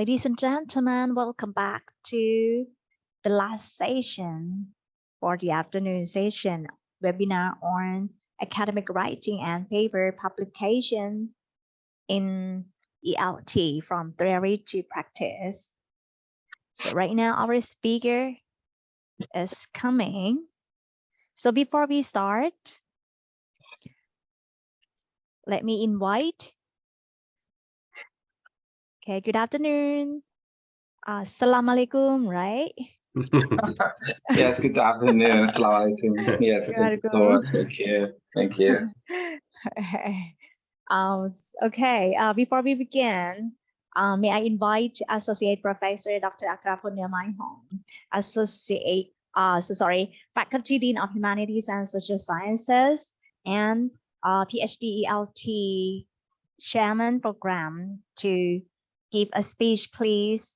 Ladies and gentlemen, welcome back to the last session for the afternoon session webinar on academic writing and paper publication in ELT from theory to practice. So right now our speaker is coming. So before we start, let me invite. Okay, good afternoon. Assalamualaikum, right? Yes, good afternoon. Assalamualaikum. Yes, thank you so much. Thank you. Thank you. Okay, before we begin, may I invite Associate Professor Dr. Akrapunya Mainhong, Faculty Dean of Humanities and Social Sciences, and Ph.D. ELT Chairman Program to give a speech, please.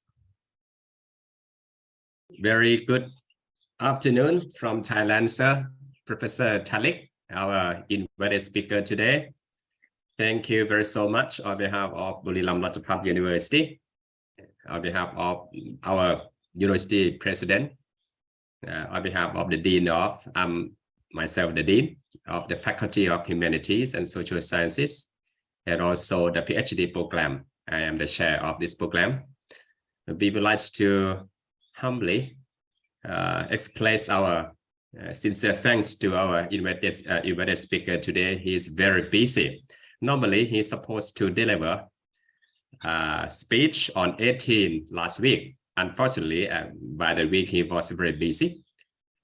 Very good afternoon from Thailand, sir. Professor Tariq, our invited speaker today. Thank you very so much on behalf of Buriram Rajabhat University, on behalf of our university president, on behalf of the dean of myself, the dean of the Faculty of Humanities and Social Sciences, and also the PhD program. I am the chair of this program. We would like to humbly express our sincere thanks to our invited speaker today. He is very busy. Normally, he's supposed to deliver a speech on 18 last week. Unfortunately, by the week he was very busy,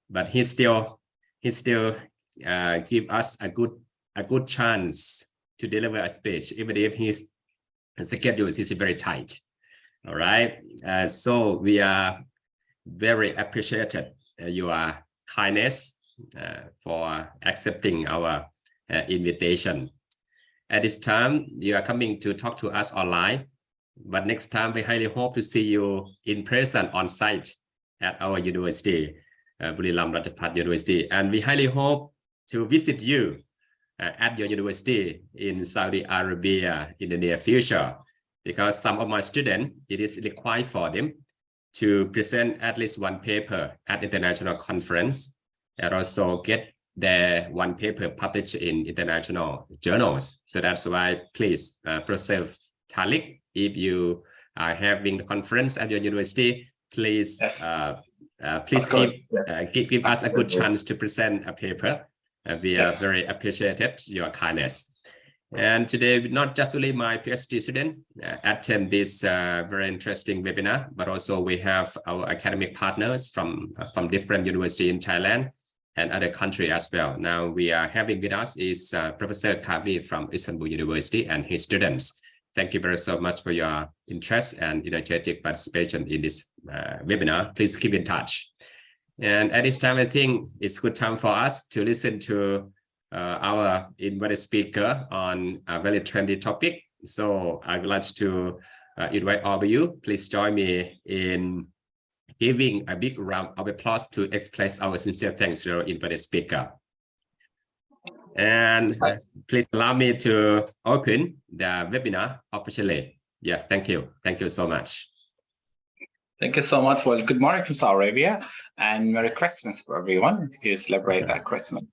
but he still give us a good chance to deliver a speech, even if his schedule is very tight. All right. So we are very appreciated your kindness for accepting our invitation. At this time, you are coming to talk to us online, but next time we highly hope to see you in person on site at our university, Buriram Rajabhat University, and we highly hope to visit you at your university in Saudi Arabia in the near future, because some of my students, it is required for them to present at least one paper at international conference and also get their one paper published in international journals. So that's why, please, Professor Tariq, if you are having the conference at your university, please, please give us a good chance to present a paper. We are very appreciated your kindness. And today, not just only my PhD student attend this very interesting webinar, but also we have our academic partners from different universities in Thailand and other countries as well. Now we are having with us is Professor Tariq from Istanbul University and his students. Thank you very so much for your interest and energetic participation in this webinar. Please keep in touch. And at this time, I think it's good time for us to listen to our invited speaker on a very trendy topic. So I would like to invite all of you, please join me in giving a big round of applause to express our sincere thanks to our invited speaker. And please allow me to open the webinar officially. Yes, thank you. Thank you so much. Thank you so much. Well, good morning from Saudi Arabia and Merry Christmas for everyone if you celebrate that Christmas.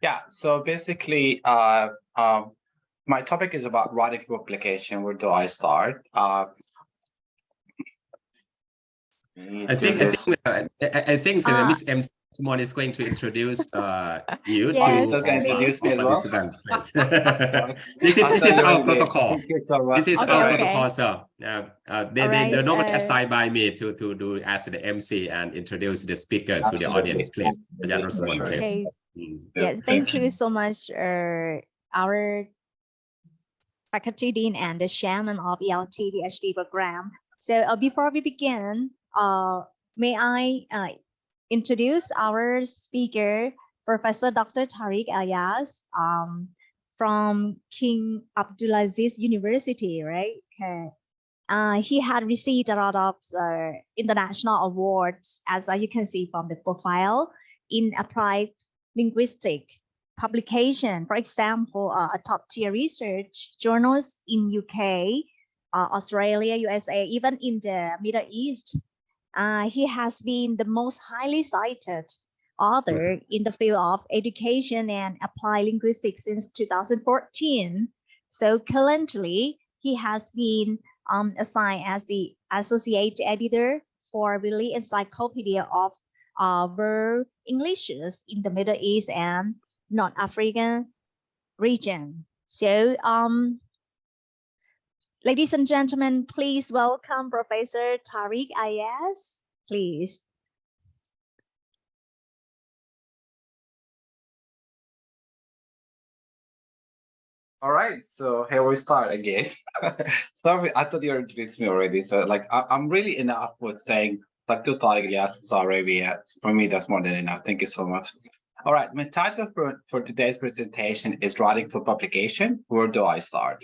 Yeah, so basically, my topic is about writing for publication. Where do I start? I think Miss M. Simone is going to introduce you Yes, to introduce me as well. participants. This is our protocol. This is our protocol, sir. They normally assigned by me to do as the MC and introduce the speaker to the audience, please. Okay. Yes, thank you so much, our faculty dean and the chairman of ELT PhD program. So before we begin, may I introduce our speaker, Professor Dr. Tariq Elyas, from King Abdulaziz University, right? Okay. He had received a lot of international awards, as you can see from the profile, in applied linguistic publication. For example, a top-tier research journals in UK, Australia, USA, even in the Middle East. He has been the most highly cited author in the field of education and applied linguistics since 2014. So currently, he has been assigned as the associate editor for Really Encyclopedia of World Englishes in the Middle East and North African region. So, ladies and gentlemen, please welcome Professor Tariq Elyas, please. All right, so here we start again. Sorry, I thought you introduced me already. So like, I'm really enough with saying like to Tariq Elyas from Saudi Arabia. For me, that's more than enough. Thank you so much. All right, my title for today's presentation is Writing for Publication. Where do I start?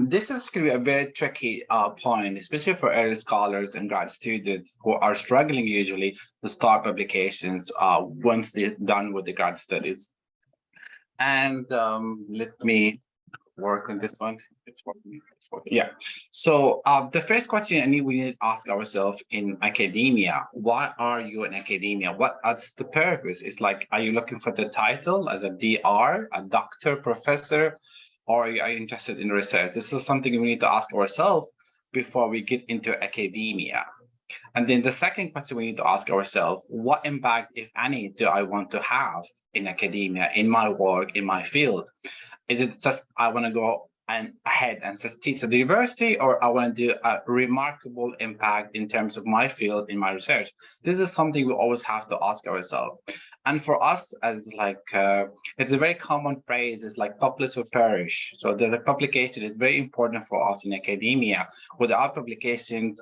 This is going to be a very tricky point, especially for early scholars and grad students who are struggling usually to start publications once they're done with the grad studies. And let me work on this one. It's working. It's working. Yeah. So the first question we need to ask ourselves in academia: why are you in academia? What's the purpose? It's like, are you looking for the title as a DR, a doctor, professor, or are you interested in research? This is something we need to ask ourselves before we get into academia. And then the second question we need to ask ourselves: what impact, if any, do I want to have in academia, in my work, in my field? Is it just I want to go ahead and just teach at the university, or I want to do a remarkable impact in terms of my field, in my research? This is something we always have to ask ourselves. And for us, as like, it's a very common phrase, it's like publish or perish. So the publication is very important for us in academia. Without publications,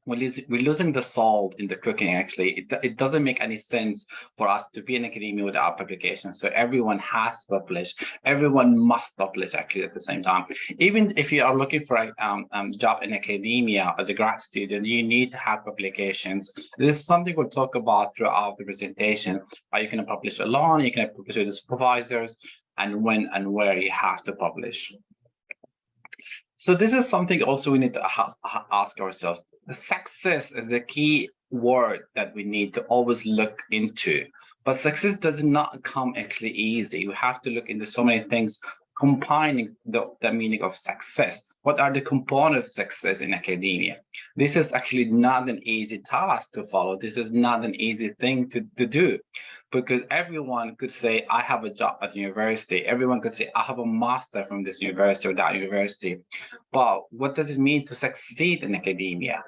we're losing the salt in the cooking, actually. It doesn't make any sense for us to be in academia without publication. So everyone has published. Everyone must publish, actually, at the same time. Even if you are looking for a job in academia as a grad student, you need to have publications. This is something we'll talk about throughout the presentation. Are you going to publish alone? You can publish with the supervisors, and when and where you have to publish. So this is something also we need to ask ourselves. The success is the key word that we need to always look into. But success does not come actually easy. You have to look into so many things, combining the meaning of success. What are the components of success in academia? This is actually not an easy task to follow. This is not an easy thing to do, because everyone could say, I have a job at university. Everyone could say, I have a master from this university or that university. But what does it mean to succeed in academia?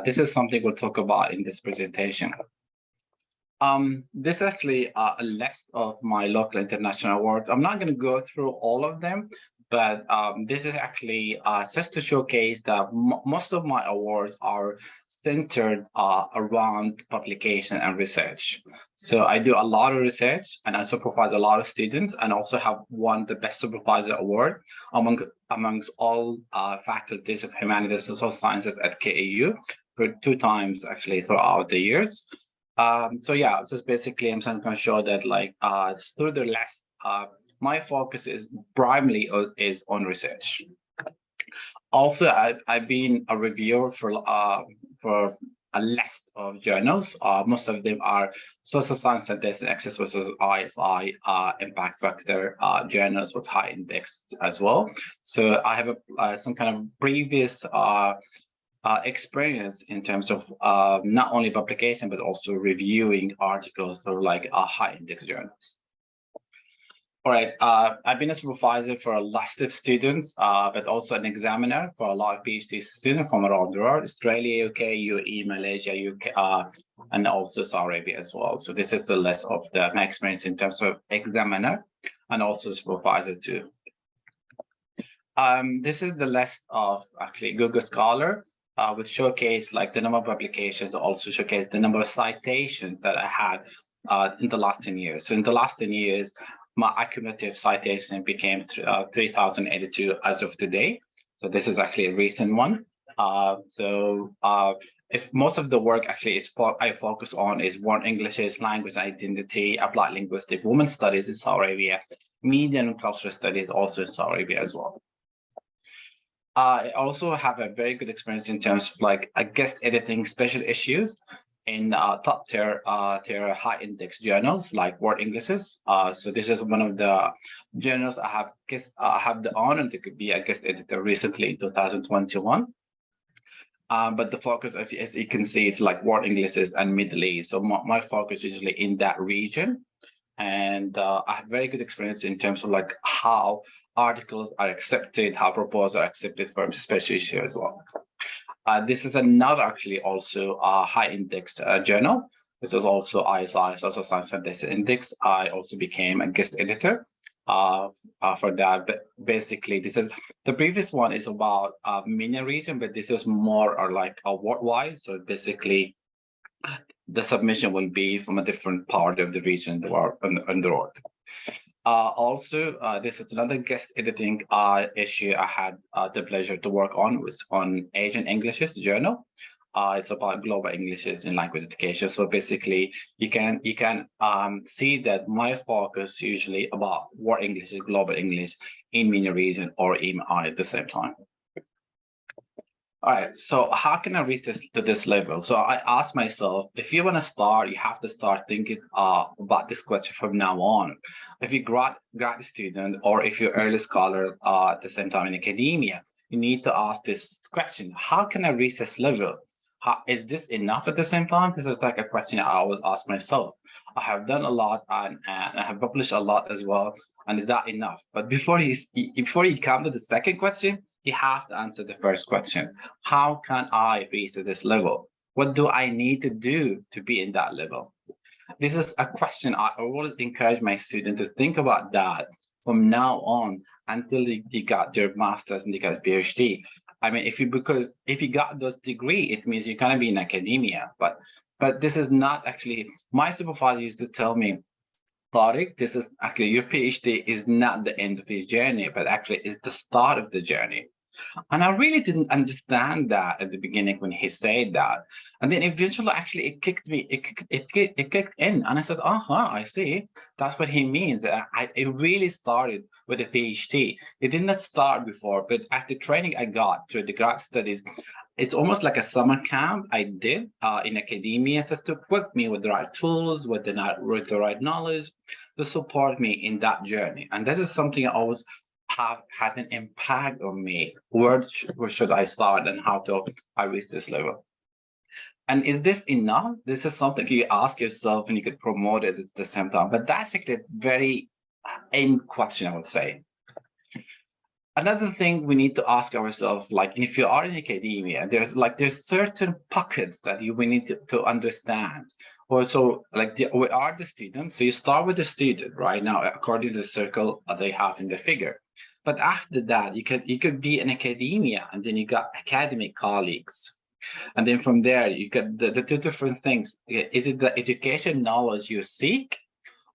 This is something we'll talk about in this presentation. This is actually a list of my local international awards. I'm not going to go through all of them, but this is actually just to showcase that most of my awards are centered around publication and research. So I do a lot of research and I supervise a lot of students, and also have won the Best Supervisor Award amongst all faculties of Humanities and Social Sciences at KAU for 2 times, actually, throughout the years. So yeah, so basically I'm going to show that, like, through the list, my focus is primarily is on research. Also, I've been a reviewer for a list of journals. Most of them are social science statistics, access versus ISI, impact factor journals with high index as well. So I have some kind of previous experience in terms of not only publication, but also reviewing articles for like high index journals. All right, I've been a supervisor for a lot of students, but also an examiner for a lot of PhD students from around the world: Australia, UK, UAE, Malaysia, UK, and also Saudi Arabia as well. So this is the list of my experience in terms of examiner and also supervisor too. This is the list of actually Google Scholar, which showcase like the number of publications, also showcase the number of citations that I had in the last 10 years. So in the last 10 years, my accumulative citation became 3,082 as of today. So this is actually a recent one. If most of the work actually is I focus on is world Englishes, language identity, applied linguistics, women's studies in Saudi Arabia, media and cultural studies also in Saudi Arabia as well. I also have a very good experience in terms of like guest editing special issues in top tier high index journals like World Englishes. So this is one of the journals I have the honor to be a guest editor recently in 2021. But the focus, as you can see, it's like World Englishes and Middle East. So my focus is usually in that region. And I have very good experience in terms of like how articles are accepted, how proposals are accepted for special issue as well. This is another actually also high index journal. This is also ISI, Social Science and Data Index. I also became a guest editor for that. But basically, this is the previous one is about MENA region, but this is more or like a worldwide. So basically, the submission will be from a different part of the region in the world. Also, this is another guest editing issue I had the pleasure to work on, was on Asian Englishes journal. It's about global Englishes in language education. So basically, you can see that my focus usually about World English, global English in MENA region or EMI at the same time. All right, so how can I reach this level? So I asked myself, if you want to start, you have to start thinking about this question from now on. If you're grad student or if you're early scholar at the same time in academia, you need to ask this question: how can I reach this level? Is this enough at the same time? This is like a question I always ask myself. I have done a lot and I have published a lot as well. And is that enough? But before you come to the second question, you have to answer the first question. How can I reach to this level? What do I need to do to be in that level? This is a question I always encourage my students to think about that from now on until they got their master's and they got PhD. I mean, if you got those degree, it means you're gonna be in academia. But this is not actually, my supervisor used to tell me, Tariq, this is actually, your PhD is not the end of the journey, but actually is the start of the journey. And I really didn't understand that at the beginning when he said that. And then eventually, actually, it kicked in. And I said, I see. That's what he means. It really started with a PhD. It did not start before, but after training I got through the grad studies, it's almost like a summer camp I did in academia, just to equip me with the right tools, with the right knowledge to support me in that journey. And that is something I always have had an impact on me. Where should I start and how do I reach this level? And is this enough? This is something you ask yourself and you could promote it at the same time. But that's actually a very in question, I would say. Another thing we need to ask ourselves, like if you are in academia, there's certain pockets that we need to understand. Also, like we are the students, so you start with the student right now, according to the circle they have in the figure. But after that, you could be in academia, and then you got academic colleagues. And then from there, you get the two different things. Is it the education knowledge you seek,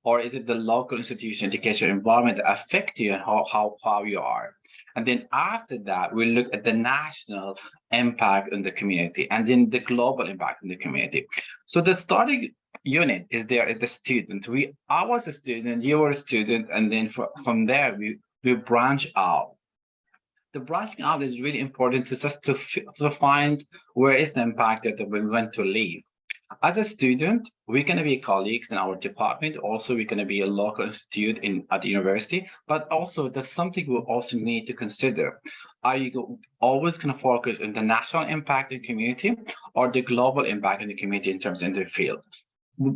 or is it the local institution education environment that affect you and how you are? And then after that, we look at the national impact on the community and then the global impact on the community. So the starting unit is there at the student. I was a student, you were a student, and then from there, we branch out. The branching out is really important to find where is the impact that we want to leave. As a student, we're going to be colleagues in our department. Also, we're going to be a local institute at the university, but also that's something we also need to consider. Are you always going to focus on the national impact in the community or the global impact in the community in terms of the field?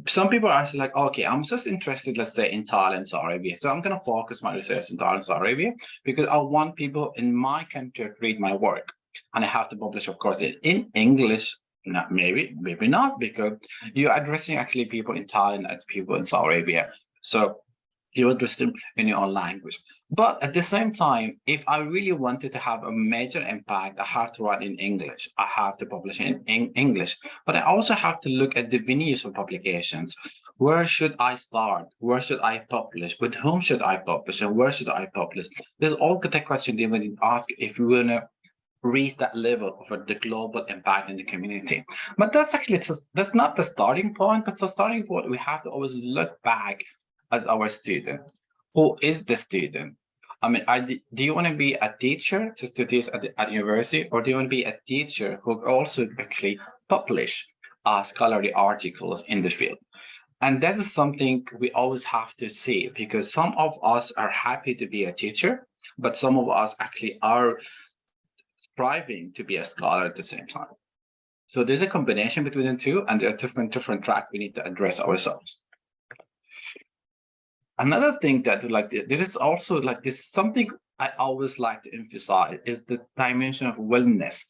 Some people are like, okay, I'm just interested, let's say, in Thailand, Saudi Arabia. So I'm going to focus my research in Thailand, Saudi Arabia, because I want people in my country to read my work. And I have to publish, of course, in English. Not maybe not, because you're addressing actually people in Thailand and people in Saudi Arabia. So you address them in your own language. But at the same time, if I really wanted to have a major impact, I have to write in English. I have to publish in English. But I also have to look at the venues for publications. Where should I start? Where should I publish? With whom should I publish? And where should I publish? There's all the question they would ask if we want to reach that level of the global impact in the community. But that's not the starting point, but the starting point, we have to always look back as our student. Who is the student? I mean, do you want to be a teacher just to teach at university, or do you want to be a teacher who also actually publish scholarly articles in the field? And that is something we always have to see, because some of us are happy to be a teacher, but some of us actually are striving to be a scholar at the same time. So there's a combination between the two, and there are different tracks we need to address ourselves. Another thing that there is also this something I always like to emphasize is the dimension of wellness.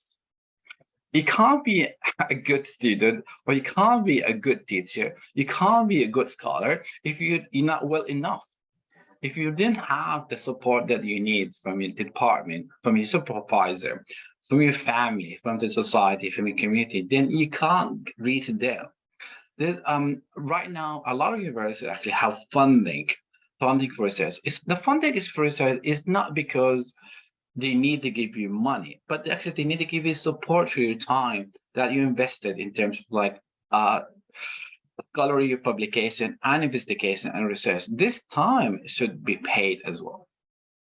You can't be a good student, or you can't be a good teacher, you can't be a good scholar if you're not well enough. If you didn't have the support that you need from your department, from your supervisor, from your family, from the society, from your community, then you can't reach there. There's right now a lot of universities actually have funding for research. The funding is for research is not because they need to give you money, but actually they need to give you support for your time that you invested in terms of scholarly publication and investigation and research. This time should be paid as well.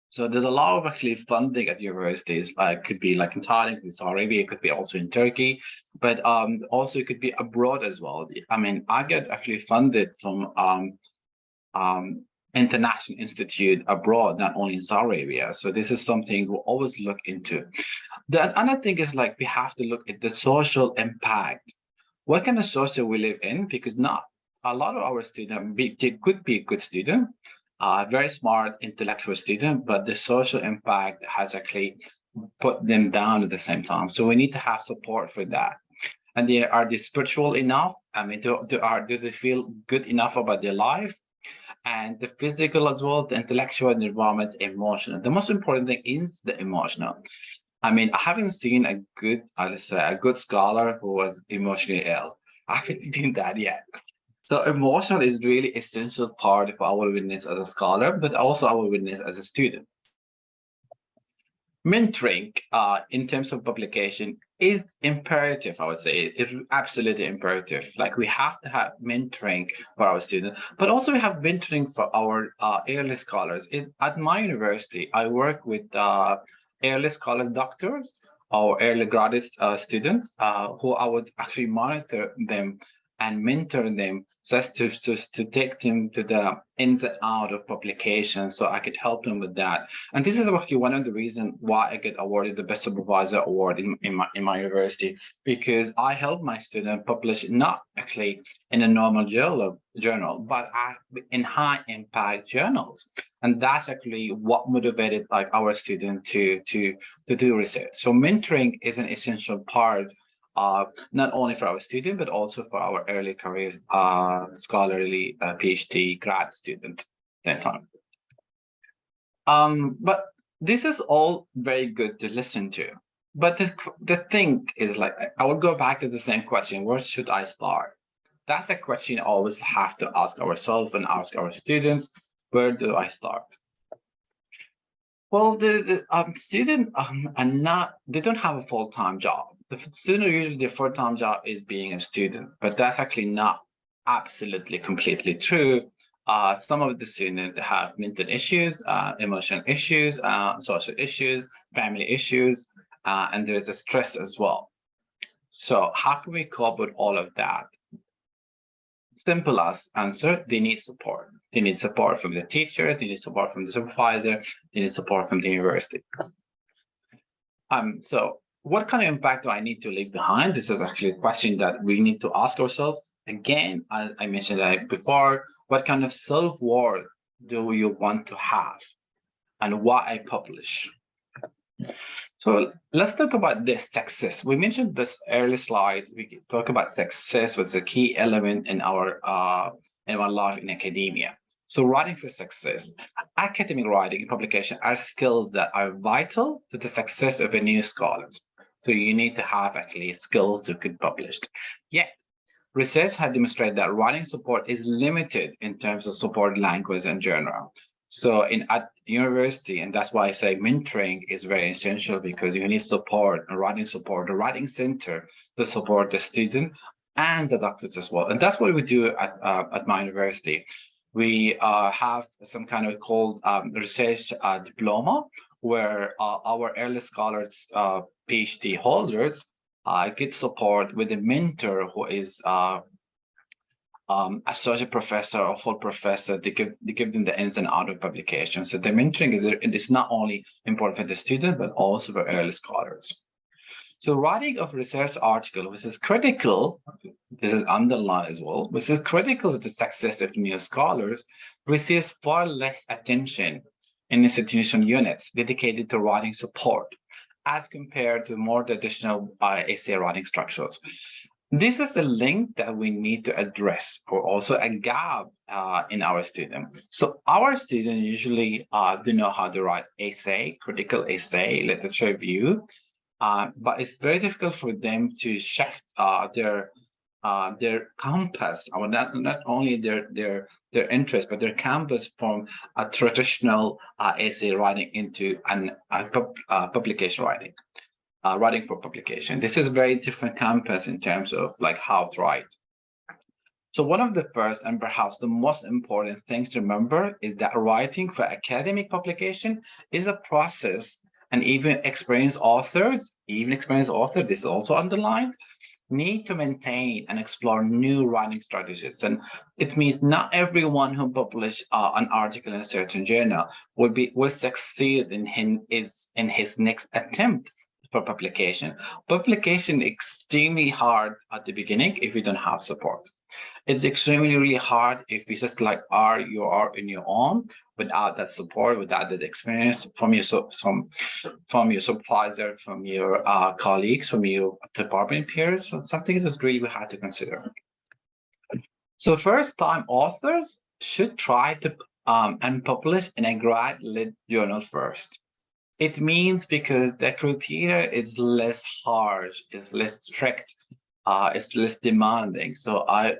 So there's a lot of actually funding at universities, could be like in Thailand, in Saudi Arabia, it could be also in Turkey, but also it could be abroad as well. I mean, I get actually funded from international institute abroad, not only in Saudi Arabia. So this is something we'll always look into. The other thing is we have to look at the social impact. What kind of social we live in? Because not a lot of our students, they could be a good student, very smart, intellectual student, but the social impact has actually put them down at the same time. So we need to have support for that. And are they spiritual enough? I mean, do they feel good enough about their life? And the physical as well, the intellectual, the environment, emotional. The most important thing is the emotional. I mean, I haven't seen a good scholar who was emotionally ill. I haven't seen that yet. So emotional is really essential part of our witness as a scholar, but also our witness as a student. Mentoring in terms of publication is imperative, I would say. It's absolutely imperative. We have to have mentoring for our students, but also we have mentoring for our early scholars. At my university, I work with early scholars doctors or early graduate students who I would actually monitor them and mentor them just to take them to the ins and out of publication, so I could help them with that. And this is actually one of the reasons why I get awarded the Best Supervisor Award in my university, because I help my student publish not actually in a normal journal, but in high impact journals. And that's actually what motivated our student to do research. So mentoring is an essential part not only for our student, but also for our early careers, scholarly PhD grad student that time. But this is all very good to listen to. But the thing is, I will go back to the same question: where should I start? That's a question I always have to ask ourselves and ask our students. Where do I start? Well, the student they don't have a full-time job. The student usually their full-time job is being a student, but that's actually not absolutely completely true. Some of the students have mental issues, emotional issues, social issues, family issues, and there's a stress as well. So how can we cope with all of that? Simple as answer: they need support. They need support from the teacher, they need support from the supervisor, they need support from the university. So what kind of impact do I need to leave behind? This is actually a question that we need to ask ourselves. Again, as I mentioned that before, what kind of self-worth do you want to have, and why I publish? So let's talk about this success. We mentioned this early slide. We talk about success was a key element in our life in academia. So writing for success, academic writing and publication are skills that are vital to the success of a new scholar. So you need to have actually skills to get published. Yet, research has demonstrated that writing support is limited in terms of support language and journal. So at university, and that's why I say mentoring is very essential, because you need support, a writing center to support the student and the doctors as well. And that's what we do at my university. We have some kind of called research diploma, where our early scholars, PhD holders, get support with a mentor who is associate professor or full professor. They give them the ins and outs of publication. So the mentoring is not only important for the student, but also for early scholars. So writing of research article, which is critical, this is underlined as well, which is critical to the success of new scholars, receives far less attention in institutional units dedicated to writing support as compared to more traditional essay writing structures. This is the link that we need to address, or also a gap in our student. So our students usually do know how to write essay, critical essay, literature review, but it's very difficult for them to shift their compass, or not only their interest, but their campus from a traditional essay writing into publication writing. Writing for publication. This is very different campus in terms of like how to write. So one of the first and perhaps the most important things to remember is that writing for academic publication is a process, and even experienced authors, this is also underlined, need to maintain and explore new writing strategies. And it means not everyone who publish an article in a certain journal will succeed in his next attempt for publication. Publication is extremely hard at the beginning if you don't have support. It's extremely really hard if you just like you are in your own without that support, without that experience from your supervisor, from your colleagues, from your department peers. So something that's really we have to consider. So first-time authors should try to and publish in a grad-led journal first. It means because the criteria is less harsh, is less strict, it's less demanding. So I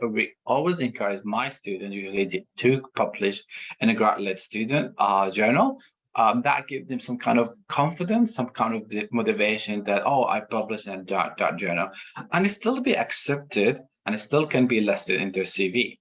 always encourage my students usually to publish in a grad-led student journal. That gives them some kind of confidence, some kind of motivation that, oh, I published in that journal, and it still be accepted, and it still can be listed in their CV.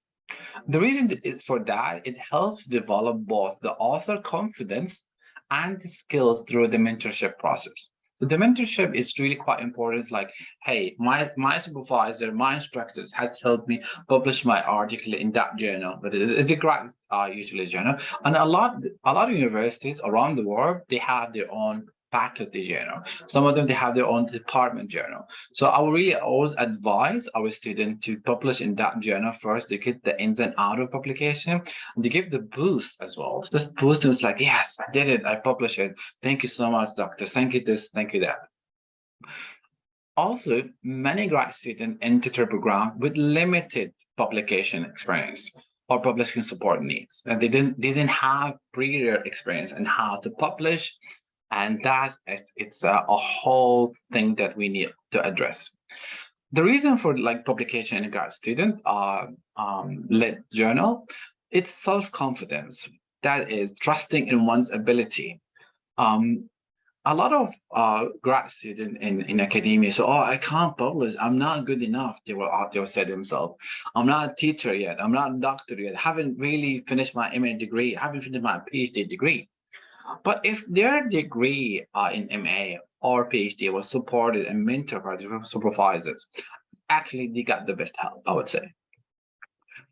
The reason for that, it helps develop both the author confidence and the skills through the mentorship process. So the mentorship is really quite important. Like, hey, my supervisor, my instructors has helped me publish my article in that journal, but it's a grad usually journal. And a lot of universities around the world, they have their own faculty journal. Some of them, they have their own department journal. So I will really always advise our students to publish in that journal first to get the ins and out of publication, and to give the boost as well. So this boost is like, yes, I did it, I published it. Thank you so much, doctor. Thank you this, thank you that. Also, many grad students enter the program with limited publication experience or publishing support needs, and they didn't have prior experience in how to publish. And it's a whole thing that we need to address. The reason for like publication in a grad student led journal, it's self-confidence. That is trusting in one's ability. A lot of grad students in academia say, oh, I can't publish, I'm not good enough, they will say themselves. I'm not a teacher yet, I'm not a doctor yet, haven't really finished my MA degree, haven't finished my PhD degree. But if their degree in MA or PhD was supported and mentored by the supervisors, actually they got the best help, I would say.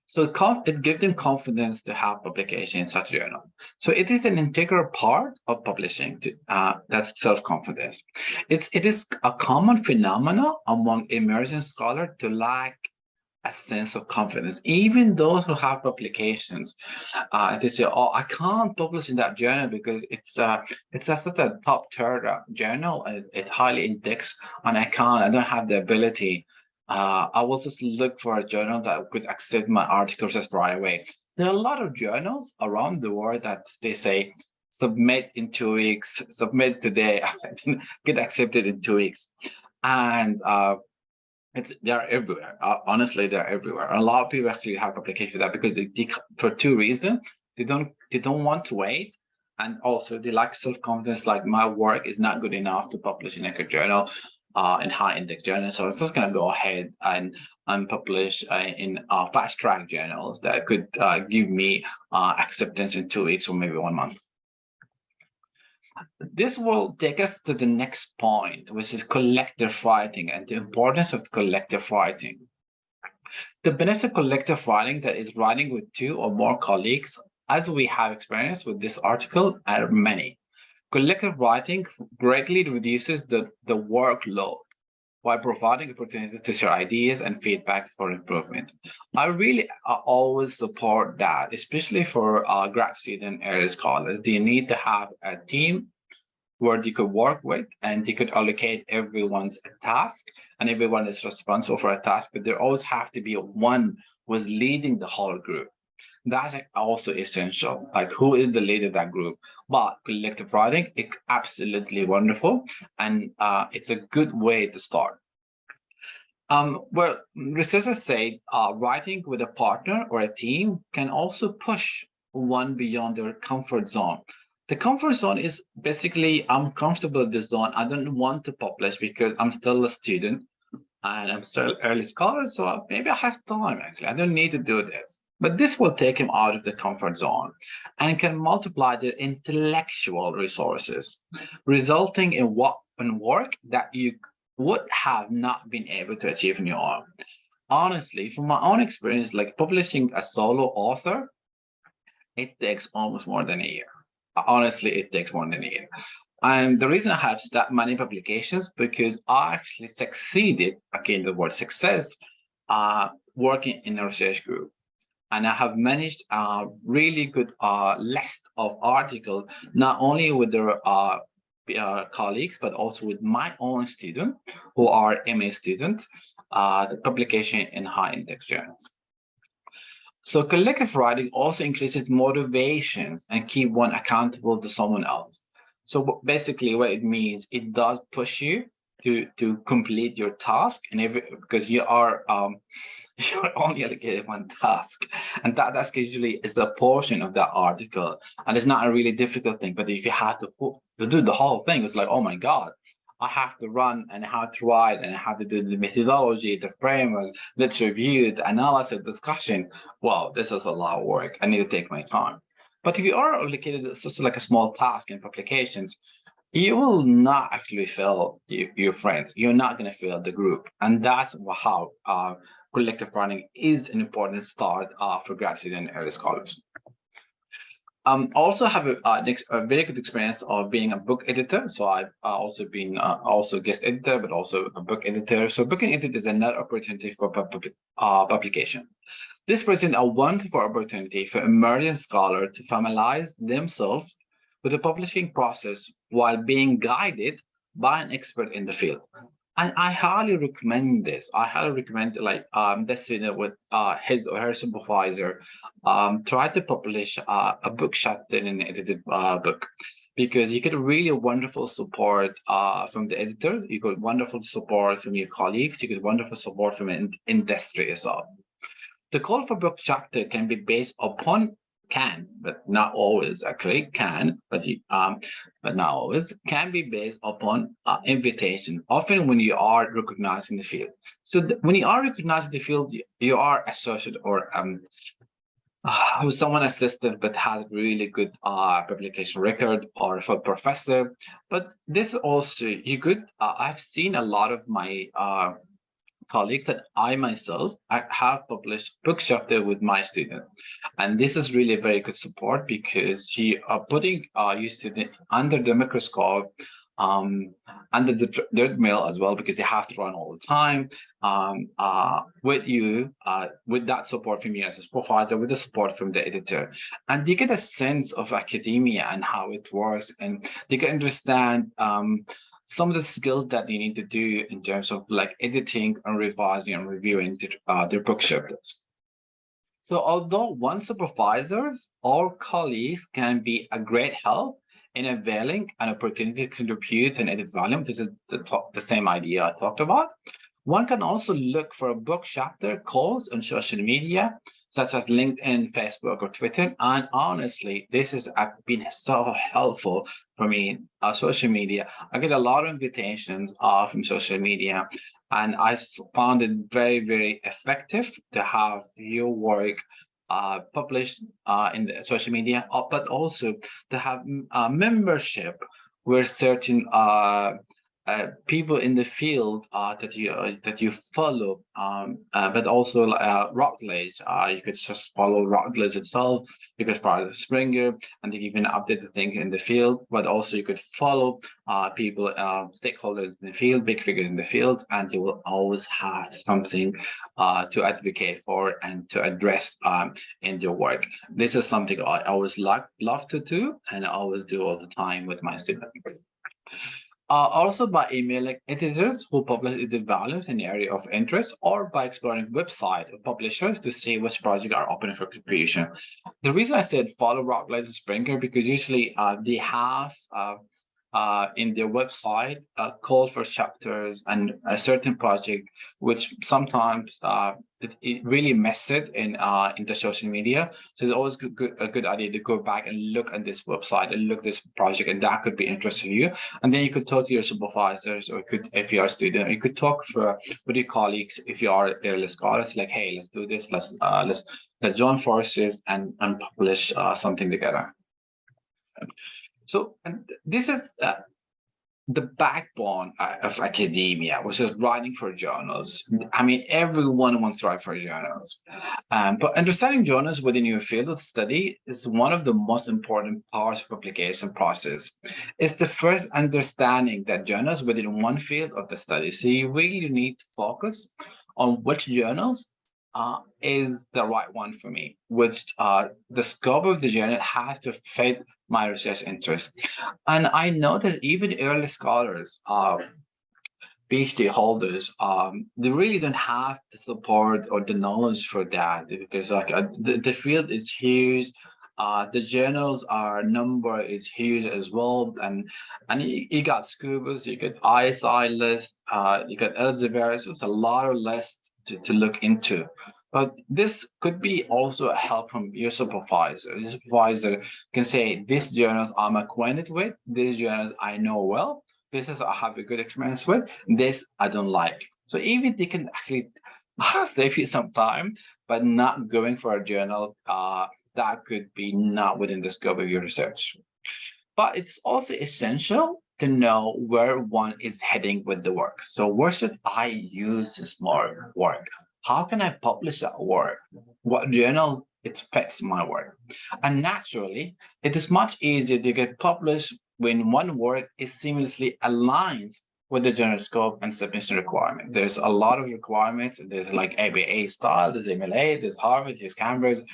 So it gives them confidence to have publication in such a journal. So it is an integral part of publishing. That's self-confidence. It is a common phenomenon among emerging scholars to lack a sense of confidence. Even those who have publications, they say, oh, I can't publish in that journal because it's such a top tier journal, and it highly indexed, and I don't have the ability. I will just look for a journal that could accept my articles just right away. There are a lot of journals around the world that they say, submit in 2 weeks, submit today, get accepted in 2 weeks. And they're everywhere. Honestly, they're everywhere. A lot of people actually have applications for that because they for two reasons. They don't want to wait, and also they lack self-confidence. Like, my work is not good enough to publish in a journal. in high index journals. So I was just going to go ahead and publish in fast track journals that could give me acceptance in 2 weeks or maybe 1 month. This will take us to the next point, which is collective writing and the importance of collective writing. The benefits of collective writing, that is writing with 2 or more colleagues, as we have experienced with this article, are many. Collective writing greatly reduces the workload while providing opportunity to share ideas and feedback for improvement. I really always support that, especially for grad student area scholars. They need to have a team where they could work with and they could allocate everyone's a task, and everyone is responsible for a task, but there always have to be one who is leading the whole group. That's also essential, like who is the leader of that group. But collective writing is absolutely wonderful, and it's a good way to start. Well, researchers say writing with a partner or a team can also push one beyond their comfort zone. The comfort zone is basically, I'm comfortable in this zone. I don't want to publish because I'm still a student and I'm still early scholar, so maybe I have time actually. I don't need to do this. But this will take him out of the comfort zone and can multiply their intellectual resources, resulting in work that you would have not been able to achieve on your own. Honestly, from my own experience, like publishing a solo author, it takes almost more than a year. Honestly, it takes more than a year. And the reason I have that many publications, because I actually succeeded, again, the word success, working in a research group. And I have managed a really good list of articles, not only with their colleagues, but also with my own students who are MA students, the publication in high index journals. So collective writing also increases motivations and keep one accountable to someone else. So basically what it means, it does push you to complete your task, and because you are you're only allocated one task, and that task usually is a portion of that article, and it's not a really difficult thing. But if you have to do the whole thing, it's like, oh my god, I have to run and I have to write and I have to do the methodology, the framework, let's review the analysis, discussion. Wow, this is a lot of work. I need to take my time. But if you are allocated just like a small task in publications, you will not actually fail your friends. You're not going to fail the group. And that's how collective writing is an important start for grad student and early scholars. Also have a very good experience of being a book editor. So I've also been also guest editor, but also a book editor. So booking editor is another opportunity for publication. This presents a wonderful opportunity for emerging scholars to familiarize themselves with the publishing process while being guided by an expert in the field. And I highly recommend this. I highly recommend this student with his or her supervisor try to publish a book chapter in an edited book, because you get really wonderful support from the editors. You get wonderful support from your colleagues. You get wonderful support from industry as well. The call for book chapter can be based upon but not always actually but not always, can be based upon invitation, often when you are recognized in the field. So when you are recognized in the field, you are associate or someone assistant but has really good publication record, or for professor. But this also, you could I've seen a lot of my colleagues that I myself have published book chapter with my student, and this is really a very good support, because you are putting your student under the microscope, under the treadmill as well, because they have to run all the time with you, with that support from you as a supervisor, with the support from the editor, and you get a sense of academia and how it works, and they can understand some of the skills that they need to do in terms of like editing and revising and reviewing their book chapters. So although one supervisors or colleagues can be a great help in availing an opportunity to contribute and edit volume, this is the same idea I talked about, one can also look for a book chapter calls on social media such as LinkedIn, Facebook, or Twitter. And honestly, this has been so helpful for me. Social media, I get a lot of invitations from social media, and I found it very, very effective to have your work published in the social media, but also to have membership where certain people in the field that you follow, but also Routledge. You could just follow Routledge itself. You could follow Springer, and they even update the things in the field. But also you could follow people, stakeholders in the field, big figures in the field, and you will always have something to advocate for and to address in your work. This is something I always love to do, and I always do all the time with my students. Also by emailing editors who publish edited values in the area of interest, or by exploring website of publishers to see which projects are open for contribution. The reason I said follow Routledge and Springer, because usually they have in their website call for chapters and a certain project, which sometimes it really messes it in into social media. So it's always a good idea to go back and look at this website and look at this project, and that could be interesting to you. And then you could talk to your supervisors, or if you are a student, you could talk with your colleagues if you are early scholars, like, hey, let's do this, let's join forces and publish something together. So, and this is the backbone of academia, which is writing for journals. I mean, everyone wants to write for journals. But understanding journals within your field of study is one of the most important parts of publication process. It's the first understanding that journals within one field of the study. So you really need to focus on which journals is the right one for me, which the scope of the journal has to fit my research interest. And I know that even early scholars, Ph.D. holders, they really don't have the support or the knowledge for that, because like the field is huge. The journals number is huge as well, and you got Scubas, you got ISI list, you got Elsevier, so it's a lot of lists to look into. But this could be also a help from your supervisor. Your supervisor can say, these journals I'm acquainted with, these journals I know well, this is I have a good experience with, this I don't like. So even they can actually save you some time, but not going for a journal that could be not within the scope of your research. But it's also essential to know where one is heading with the work. So where should I use this more work? How can I publish that work? What journal it fits my work? And naturally, it is much easier to get published when one work is seamlessly aligns with the journal scope and submission requirement. There's a lot of requirements. There's like ABA style, there's MLA, there's Harvard, there's Cambridge.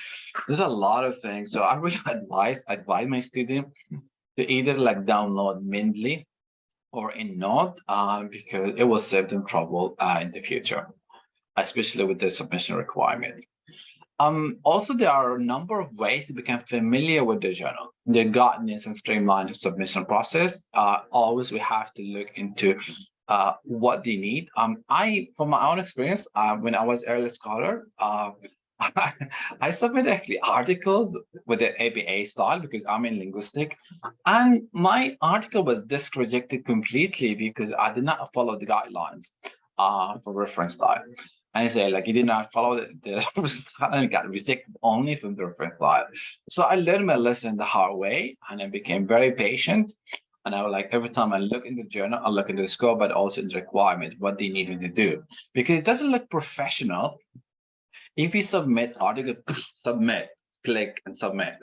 There's a lot of things. So I really advise my student to either like download Mindly or EndNote because it will save them trouble in the future, especially with the submission requirement. Also, there are a number of ways to become familiar with the journal, the guidance and streamlined submission process. Always we have to look into what they need. From my own experience, when I was early scholar, I submitted actually articles with the ABA style because I'm in linguistic, and my article was disrejected completely because I did not follow the guidelines for reference style. And I say, like, you did not follow the and got rejected only from the reference style. So I learned my lesson the hard way, and I became very patient. And I was like, every time I look in the journal, I look into the scope, but also in the requirement, what they need me to do. Because it doesn't look professional if you submit article, submit, click and submit.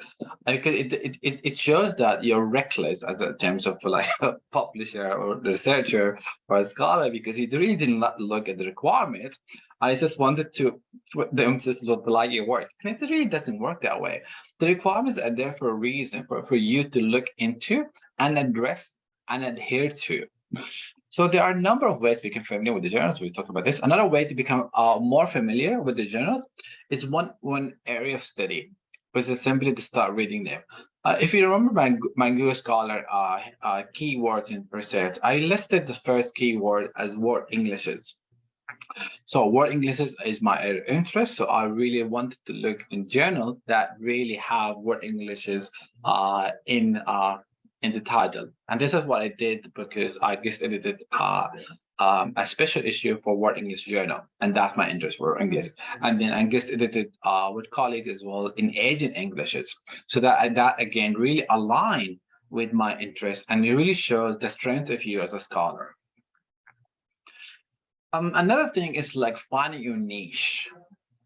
Because it shows that you're reckless as in terms of like a publisher or researcher or a scholar, because you really did not look at the requirement. I just wanted to put the emphasis on like your work. And it really doesn't work that way. The requirements are there for a reason, for you to look into and address and adhere to. So there are a number of ways to become familiar with the journals. We talked about this. Another way to become more familiar with the journals is one area of study, which is simply to start reading them. If you remember my Google Scholar keywords in research, I listed the first keyword as word Englishes. So world English is my area of interest. So I really wanted to look in journal that really have world Englishes in the title. And this is what I did because I just edited a special issue for World English Journal, and that's my interest for English. And then I just edited with colleagues as well in Asian Englishes. So that again really aligned with my interest, and it really shows the strength of you as a scholar. Another thing is like finding your niche.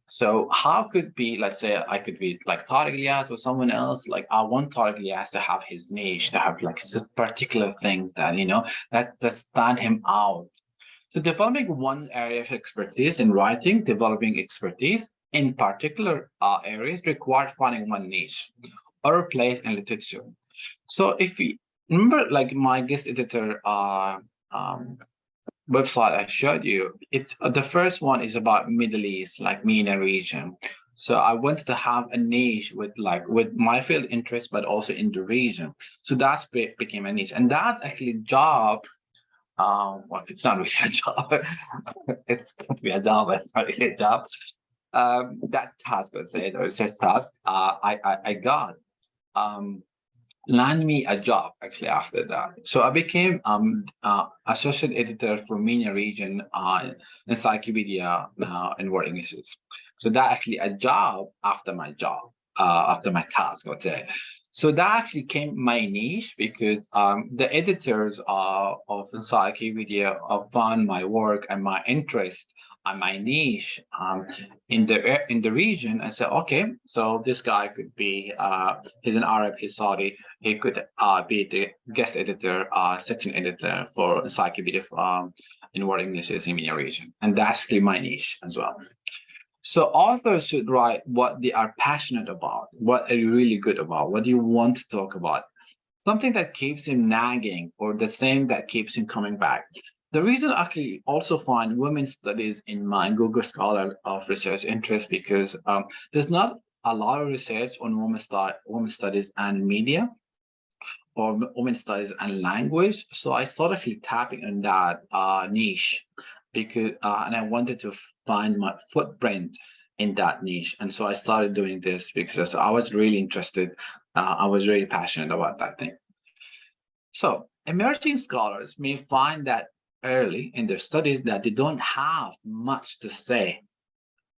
So how could be, let's say I could be like Tariq Elyas or someone else, like I want Tariq Elyas to have his niche, to have like particular things that, that stand him out. So developing one area of expertise in writing, developing expertise in particular areas requires finding one niche or a place in literature. So if you remember, like my guest editor website I showed you, the first one is about Middle East, like MENA region. So I wanted to have a niche with my field interest, but also in the region. So that became a niche, and that actually job, well, it's not really a job. It's going to be a job, but it's not really a job. That task, let's say, the research task, I got. Land me a job actually after that. So I became associate editor for MENA region encyclopedia in World Englishes. So that actually a job after my task, I would say. So that actually came my niche because the editors of encyclopedia found my work and my interest and my niche in the region. I said, okay, so this guy could be he's an Arab, he's Saudi, he could be the guest editor, section editor for encyclopedia in World English in MENA region, and that's actually my niche as well. So authors should write what they are passionate about, what are you really good about, what do you want to talk about, something that keeps him nagging or the same that keeps him coming back. The reason I actually also find women's studies in my Google Scholar of research interest because there's not a lot of research on women's studies and media or women's studies and language. So I started actually tapping on that niche because and I wanted to find my footprint in that niche. And so I started doing this because I was really interested. I was really passionate about that thing. So emerging scholars may find that early in their studies that they don't have much to say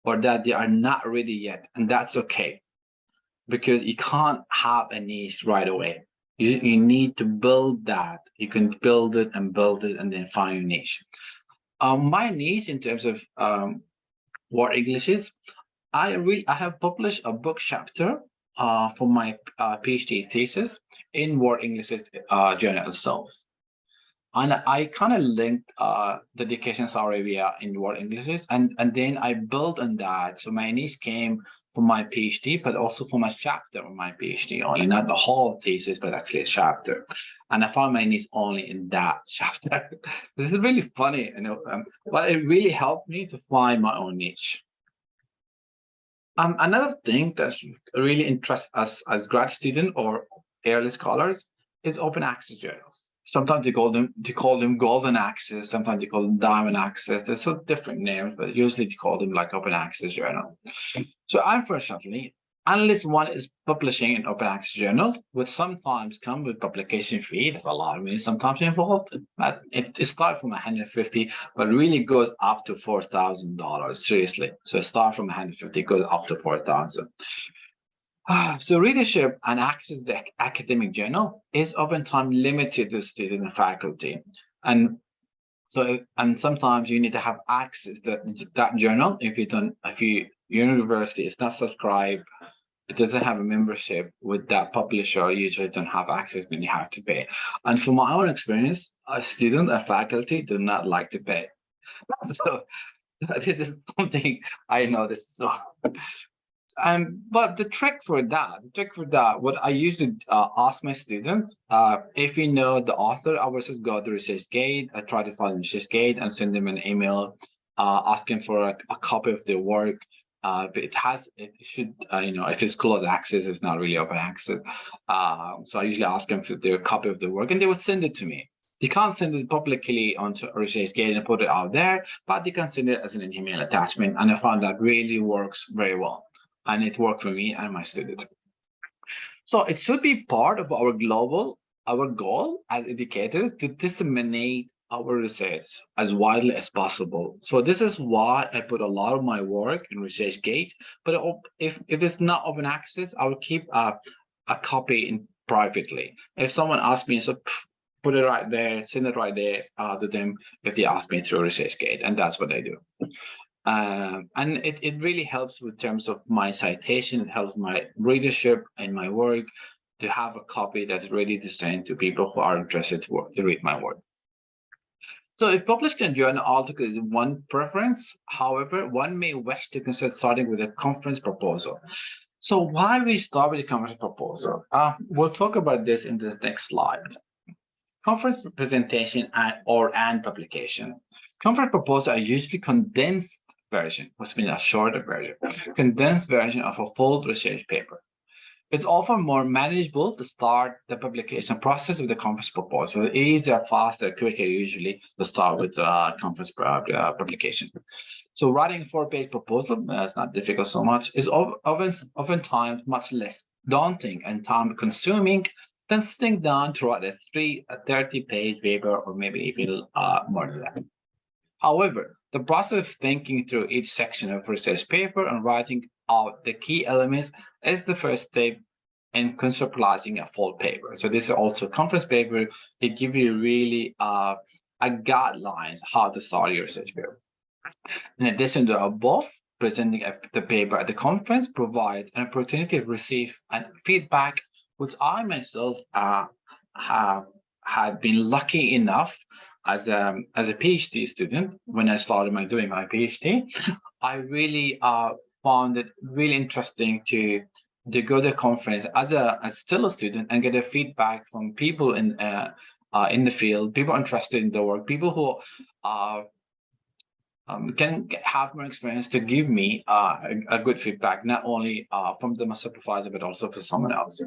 or that they are not ready yet, and that's okay because you can't have a niche right away. You need to build that. You can build it and then find your niche. My niche in terms of World Englishes, I have published a book chapter for my PhD thesis in World Englishes journal itself. And I kind of linked the dedication Saudi Arabia in World Englishes, and then I built on that. So my niche came for my PhD, but also for my chapter on my PhD, only not the whole thesis, but actually a chapter. And I found my niche only in that chapter. This is really funny, but it really helped me to find my own niche. Another thing that really interests us as grad student or early scholars is open access journals. Sometimes they call them golden access, sometimes they call them diamond access. There's some different names, but usually they call them like open access journal. So unfortunately, unless one is publishing an open access journal, which sometimes come with publication fee, there's a lot of money sometimes involved. But it starts from 150, but really goes up to $4,000. Seriously, so it starts from 150, goes up to 4,000. So readership and access to the academic journal is oftentimes limited to student and faculty. And sometimes you need to have access to that journal if your university is not subscribed, it doesn't have a membership with that publisher, you usually don't have access, then you have to pay. And from my own experience, a student and faculty do not like to pay. So this is something I noticed. So but the trick for that, what I usually ask my students, if you know the author, I will just go to ResearchGate. I try to find the ResearchGate and send them an email asking for a copy of their work. But it should, if it's closed access, it's not really open access. So I usually ask them for their copy of the work, and they would send it to me. They can't send it publicly onto ResearchGate and put it out there, but they can send it as an email attachment. And I found that really works very well. And it worked for me and my students. So it should be part of our goal as educators to disseminate our research as widely as possible. So this is why I put a lot of my work in ResearchGate. But if it's not open access, I will keep a copy in privately. If someone asks me, so put it right there, send it right there to them if they ask me through ResearchGate, and that's what I do. And it really helps with terms of my citation. It helps my readership and my work to have a copy that's ready to send to people who are interested to read my work. So if published in a journal article is one preference, however, one may wish to consider starting with a conference proposal. So why we start with a conference proposal? We'll talk about this in the next slide. Conference presentation and publication. Conference proposals are usually condensed version, which means a shorter version, condensed version of a full research paper. It's often more manageable to start the publication process with the conference proposal. Easier, faster, quicker usually to start with conference publication. So writing a 4-page proposal, it's not difficult so much, is oftentimes much less daunting and time-consuming than sitting down to write a 30-page paper or maybe even more than that. However, the process of thinking through each section of research paper and writing out the key elements is the first step in conceptualizing a full paper. So this is also a conference paper. It gives you really a guidelines how to start your research paper. In addition to above, presenting the paper at the conference provide an opportunity to receive feedback, which I myself had been lucky enough as a PhD student. When I started doing my PhD, I really found it really interesting to go to a conference as still a student and get a feedback from people in the field, people interested in the work, people who can have more experience to give me a good feedback, not only from my supervisor, but also for someone else.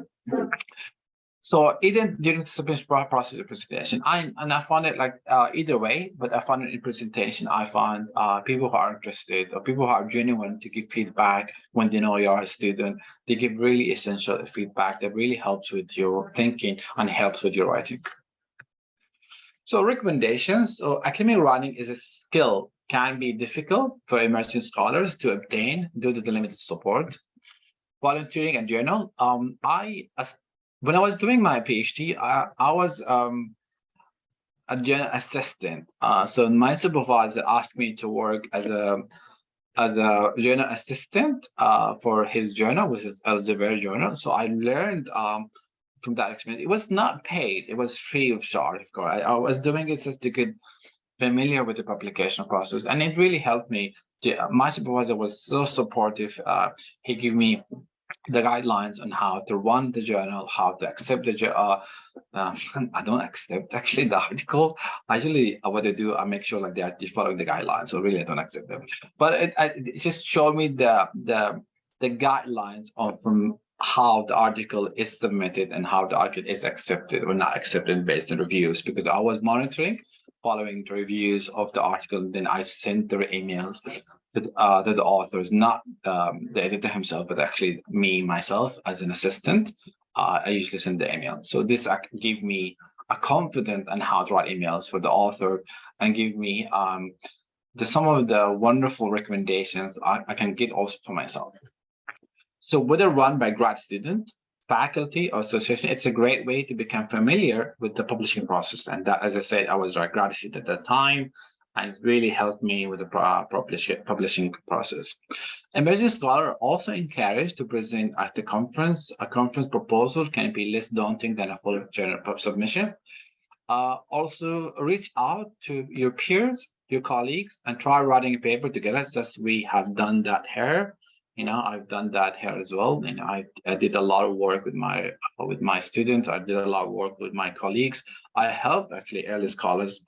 So even during the process of presentation, I found it like either way, but I found it in presentation, I found people who are interested or people who are genuine to give feedback when they know you are a student. They give really essential feedback that really helps with your thinking and helps with your writing. So recommendations. So academic writing is a skill, can be difficult for emerging scholars to obtain due to the limited support. Volunteering and journal. When I was doing my PhD, I was a journal assistant. So my supervisor asked me to work as a journal assistant for his journal, which is Elsevier journal. So I learned from that experience. It was not paid; it was free of charge. Of course, I was doing it just to get familiar with the publication process, and it really helped me. My supervisor was so supportive. He gave me the guidelines on how to run the journal, how to accept the journal. I don't accept actually the article. Actually, what I do, I make sure like they're following the guidelines. So really, I don't accept them. But it just showed me the guidelines from how the article is submitted and how the article is accepted or not accepted based on reviews. Because I was monitoring, following the reviews of the article, and then I sent the emails to the authors, not the editor himself, but actually myself as an assistant. I usually send the email. So this gave me a confidence on how to write emails for the author and give me some of the wonderful recommendations I can get also for myself. So whether run by grad student, faculty, or association, it's a great way to become familiar with the publishing process. And that, as I said, I was a grad student at that time, and it really helped me with the publishing process. Emerging scholars are also encouraged to present at the conference. A conference proposal can be less daunting than a full journal submission. Also, reach out to your peers, your colleagues, and try writing a paper together, just we have done that here. I've done that here as well. I did a lot of work with my students. I did a lot of work with my colleagues. I help actually early scholars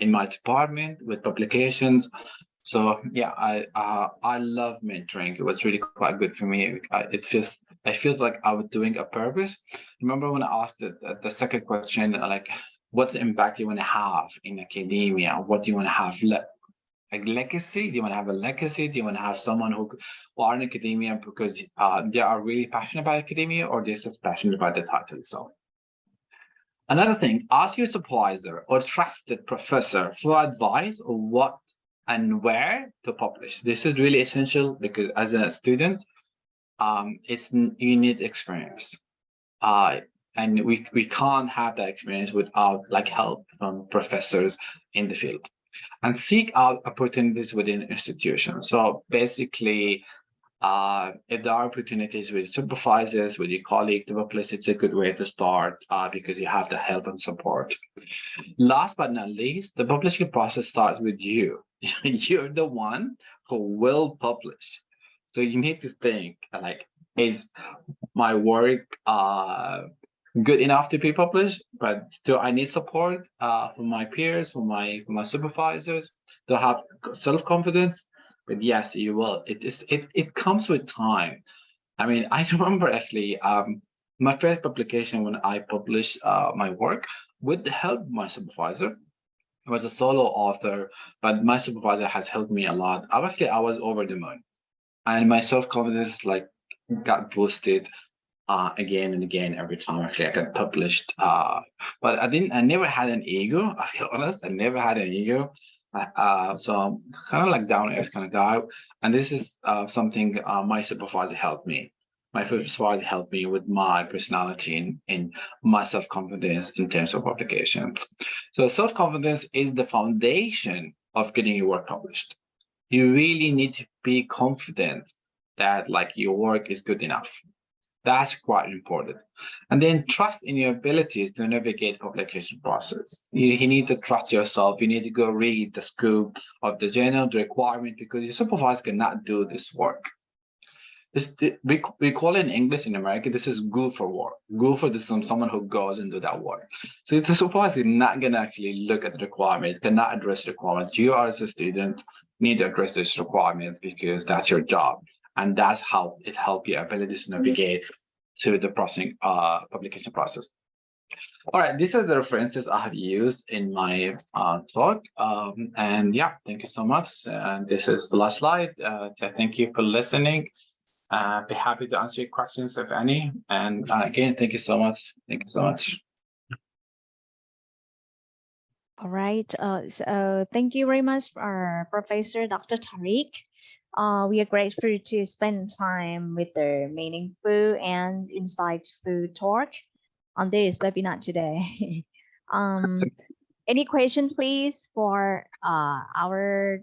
in my department with publications. So yeah, I love mentoring. It was really quite good for me. It feels like I was doing a purpose. Remember when I asked the second question, like what's the impact you want to have in academia? What do you want to have? A legacy? Do you want to have a legacy? Do you want to have someone who are in academia because they are really passionate about academia, or they're just passionate about the title itself? Another thing, ask your supervisor or trusted professor for advice on what and where to publish. This is really essential because as a student, you need experience. And we can't have that experience without like help from professors in the field. And seek out opportunities within institutions. So basically, if there are opportunities with supervisors, with your colleagues to publish, it's a good way to start because you have the help and support. Last but not least, the publishing process starts with you. You're the one who will publish. So you need to think like, is my work good enough to be published, but do I need support from my peers, from my supervisors to have self-confidence? But yes, you will. It comes with time. I mean, I remember actually my first publication when I published my work with the help of my supervisor. I was a solo author, but my supervisor has helped me a lot. I was over the moon, and my self-confidence like got boosted again and again every time actually I got published. But I never had an ego. I'll be honest, I never had an ego. So I'm kind of like down earth kind of guy. And this is something my supervisor helped me. My supervisor helped me with my personality and my self-confidence in terms of publications. So self-confidence is the foundation of getting your work published. You really need to be confident that like your work is good enough. That's quite important. And then trust in your abilities to navigate publication process. You need to trust yourself. You need to go read the scope of the journal, the requirement, because your supervisor cannot do this work. We call it in English in America, this is go for work. Go for this someone who goes and do that work. So the supervisor is not going to actually look at the requirements, cannot address the requirements. You as a student need to address this requirement because that's your job. And that's how it helps your abilities to navigate to the publication process. All right, these are the references I have used in my talk. And yeah, thank you so much. This is the last slide. So thank you for listening. Be happy to answer your questions if any. And again, thank you so much. Thank you so much. All right. So thank you very much, Professor Dr. Tariq. We are grateful to spend time with the meaningful and insightful talk on this webinar today. Any question, please, for our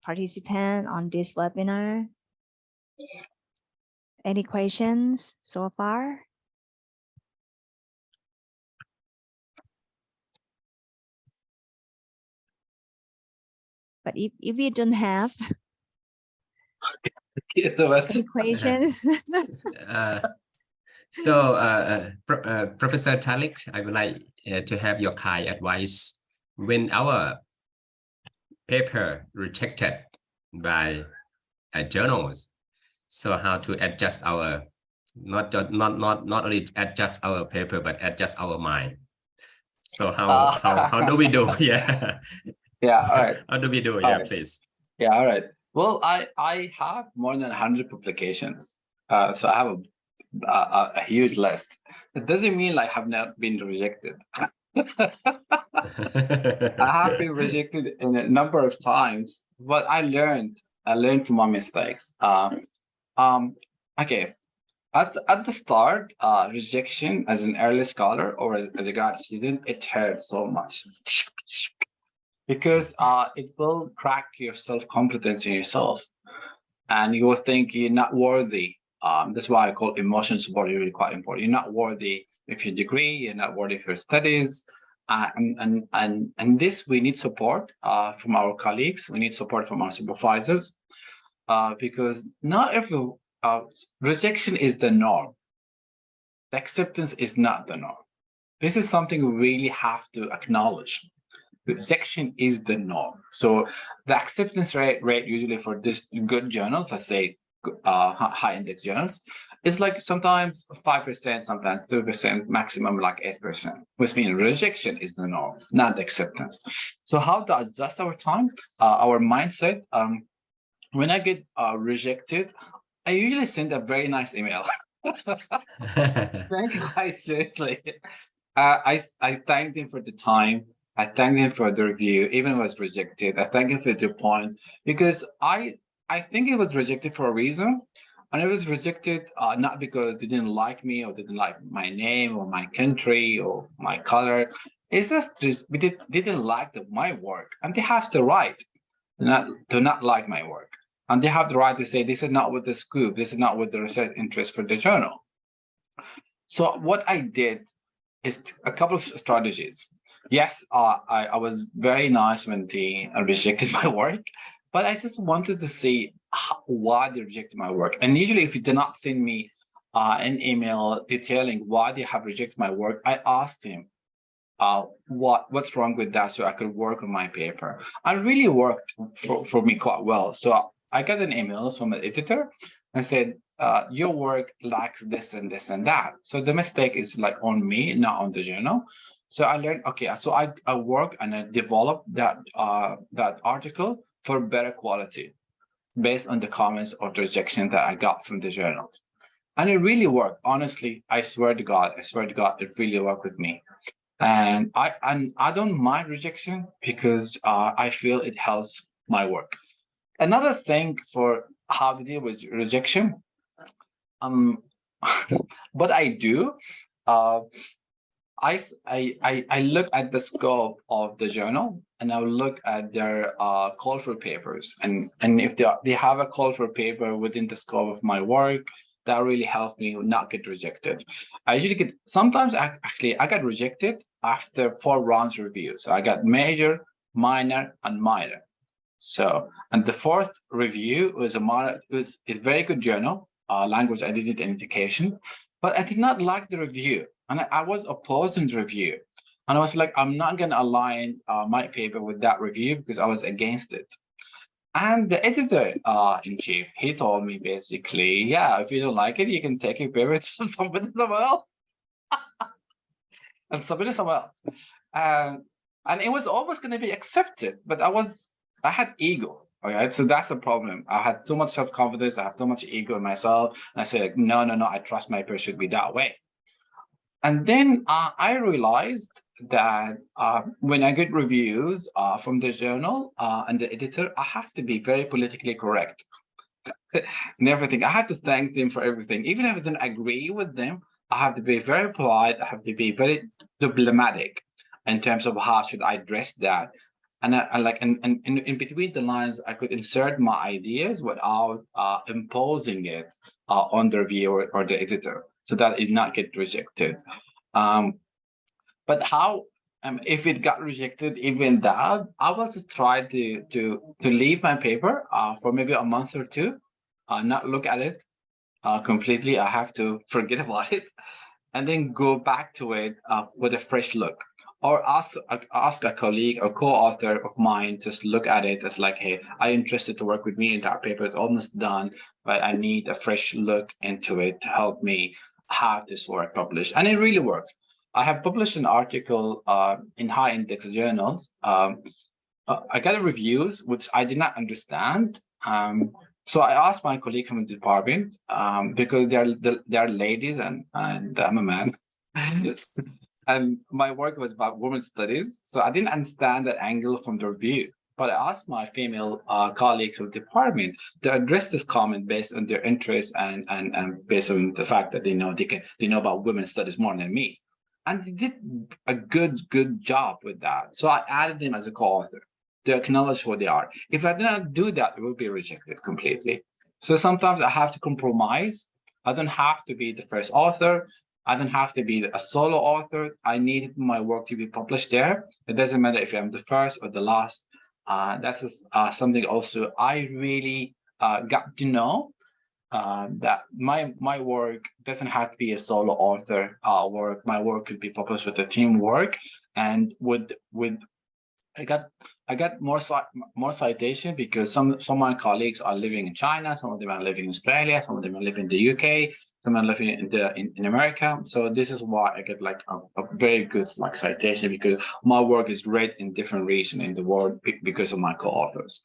participant on this webinar? Any questions so far? But if you don't have any questions. Professor Tariq, I would like to have your kind advice. When our paper rejected by journals, so how to adjust our not only adjust our paper but adjust our mind. So how do we do? Yeah. Yeah. All right. How do we do? Yeah, please. Yeah. All right. Well, I have more than 100 publications. So I have a huge list. It doesn't mean like have not been rejected. I have been rejected in a number of times, but I learned from my mistakes. Okay. At the start, rejection as an early scholar or as a grad student, it hurts so much because it will crack your self-confidence in yourself, and you will think you're not worthy. That's why I call emotion support really quite important. You're not worthy of your degree. You're not worthy of your studies, and this we need support from our colleagues. We need support from our supervisors because not every rejection is the norm. The acceptance is not the norm. This is something we really have to acknowledge. Rejection is the norm. So the acceptance rate usually for this good journals, let's say high index journals, It's like sometimes 5%, sometimes 2%, maximum like 8%, which means rejection is the norm, not the acceptance. So how to adjust our time, our mindset? When I get rejected, I usually send a very nice email. Thank you, quite seriously. I thanked him for the time. I thanked him for the review, even when it was rejected. I thank him for the points because I think it was rejected for a reason. And it was rejected not because they didn't like me or they didn't like my name or my country or my color. It's just they didn't like my work, and they have the right to not like my work, and they have the right to say this is not with the scoop, this is not with the research interest for the journal. So what I did is a couple of strategies. Yes, I was very nice when they rejected my work, but I just wanted to see why they rejected my work. And usually if you did not send me an email detailing why they have rejected my work, I asked him what's wrong with that so I could work on my paper. And really worked for me quite well. So I got an email from an editor and said, your work lacks this and this and that. So the mistake is like on me, not on the journal. So I learned, okay, so I work and I developed that article for better quality based on the comments or the rejection that I got from the journals. And it really worked. Honestly, I swear to God, it really worked with me. And I don't mind rejection because I feel it helps my work. Another thing for how to deal with rejection, what I do, I look at the scope of the journal and I'll look at their call for papers, and if they have a call for paper within the scope of my work, that really helps me not get rejected. I usually get, sometimes I got rejected after 4 rounds review. So I got major, minor, and minor. So, and the 4th review was it's very good journal, language edited and education, but I did not like the review, and I was opposing the review. And I was like, I'm not going to align my paper with that review because I was against it. And the editor in chief, he told me basically, yeah, if you don't like it, you can take your paper to somebody somewhere else. And submit it somewhere else. And it was almost going to be accepted, but I had ego. All right, so that's the problem. I had too much self-confidence. I have too much ego in myself. And I said, like, no, I trust my paper should be that way. And then I realized that when I get reviews from the journal and the editor, I have to be very politically correct and everything. I have to thank them for everything. Even if I don't agree with them, I have to be very polite. I have to be very diplomatic in terms of how should I address that. And in between the lines, I could insert my ideas without imposing it on the reviewer or the editor, so that it not get rejected. But how, if it got rejected, even that, I was just trying to leave my paper for maybe a month or 2, not look at it completely. I have to forget about it, and then go back to it with a fresh look. Or ask a colleague or co-author of mine to look at it as like, hey, I'm interested to work with me in that paper. It's almost done, but I need a fresh look into it to help me have this work published. And it really works. I have published an article in high index journals. I got reviews, which I did not understand. So I asked my colleague from the department, because they're ladies and I'm a man. And my work was about women's studies, so I didn't understand that angle from the review. But I asked my female colleagues from the department to address this comment based on their interests and based on the fact that they know about women's studies more than me. And they did a good job with that. So I added them as a co-author to acknowledge who they are. If I did not do that, it will be rejected completely. So sometimes I have to compromise. I don't have to be the first author. I don't have to be a solo author. I need my work to be published there. It doesn't matter if I'm the first or the last. That's something also I really got to know, that my work doesn't have to be a solo author work. My work could be published with a teamwork, and with I got more citation because some of my colleagues are living in China, some of them are living in Australia, some of them are living in the UK. someone living in America. So this is why I get like a very good like citation, because my work is read in different regions in the world because of my co-authors.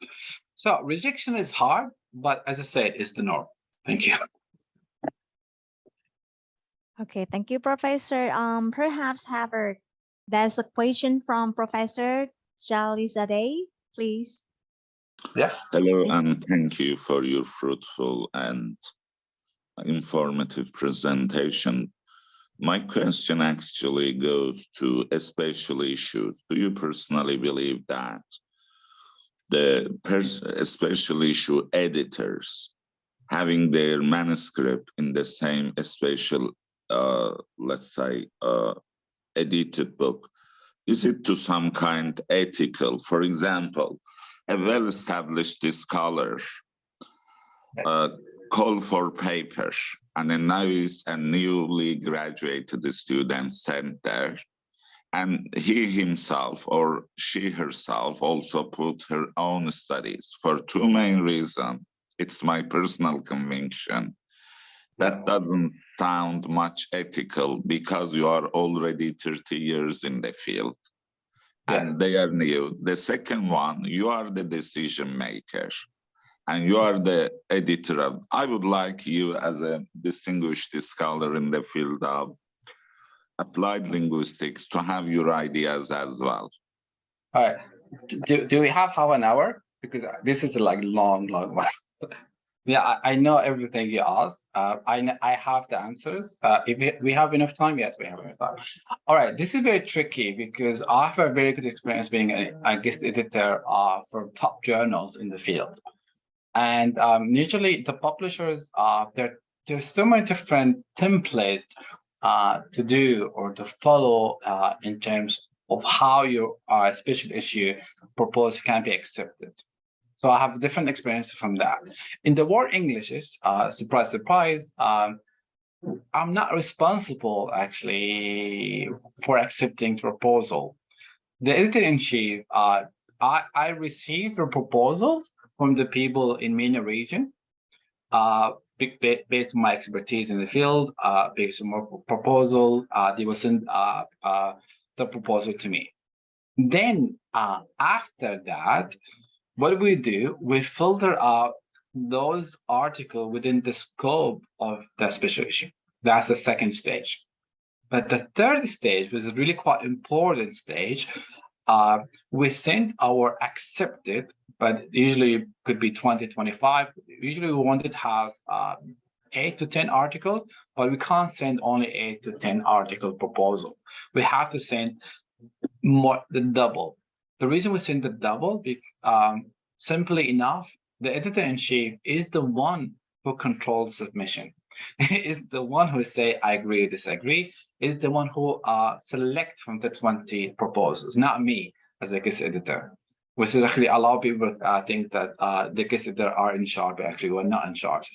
So rejection is hard, but as I said, it's the norm. Thank you. Okay, thank you, Professor. Perhaps there's a question from Professor Jalizadeh, please. Yes. Hello, Yes. and thank you for your fruitful and informative presentation. My question actually goes to special issues. Do you personally believe that the special issue editors having their manuscript in the same special, let's say, edited book, is it to some kind ethical? For example, a well-established scholar call for paper, and a novice and newly graduated student sent there, and he himself or she herself also put her own studies for two main reasons. It's my personal conviction. That doesn't sound much ethical because you are already 30 years in the field. Yes. And they are new. The second one, you are the decision maker and you are the editor of. I would like you as a distinguished scholar in the field of applied linguistics to have your ideas as well. All right. Do we have half an hour? Because this is like long one. Yeah, I know everything you asked. I have the answers. If we have enough time, yes, we have enough time. All right, this is very tricky because I have a very good experience being a guest editor for top journals in the field. And usually the publishers, there's so many different templates to do or to follow in terms of how your special issue proposal can be accepted. So I have different experience from that. In the word Englishes, surprise, surprise, I'm not responsible actually for accepting the proposal. The editor-in-chief, I received the proposals from the people in MENA region, based on my expertise in the field, based on my proposal, they will send the proposal to me. Then after that, what we do, we filter out those articles within the scope of the special issue. That's the second stage. But the third stage, which is really quite important stage, we send our accepted, but usually could be 20, 25. Usually we wanted to have 8 to 10 articles, but we can't send only 8 to 10 article proposal. We have to send more, the double. The reason we send the double, simply enough, the editor-in-chief is the one who controls submission. Is the one who say, I agree, disagree, is the one who select from the 20 proposals, not me as a guest editor. Which is actually a lot of people think that the guest editor are in charge, but actually we're not in charge.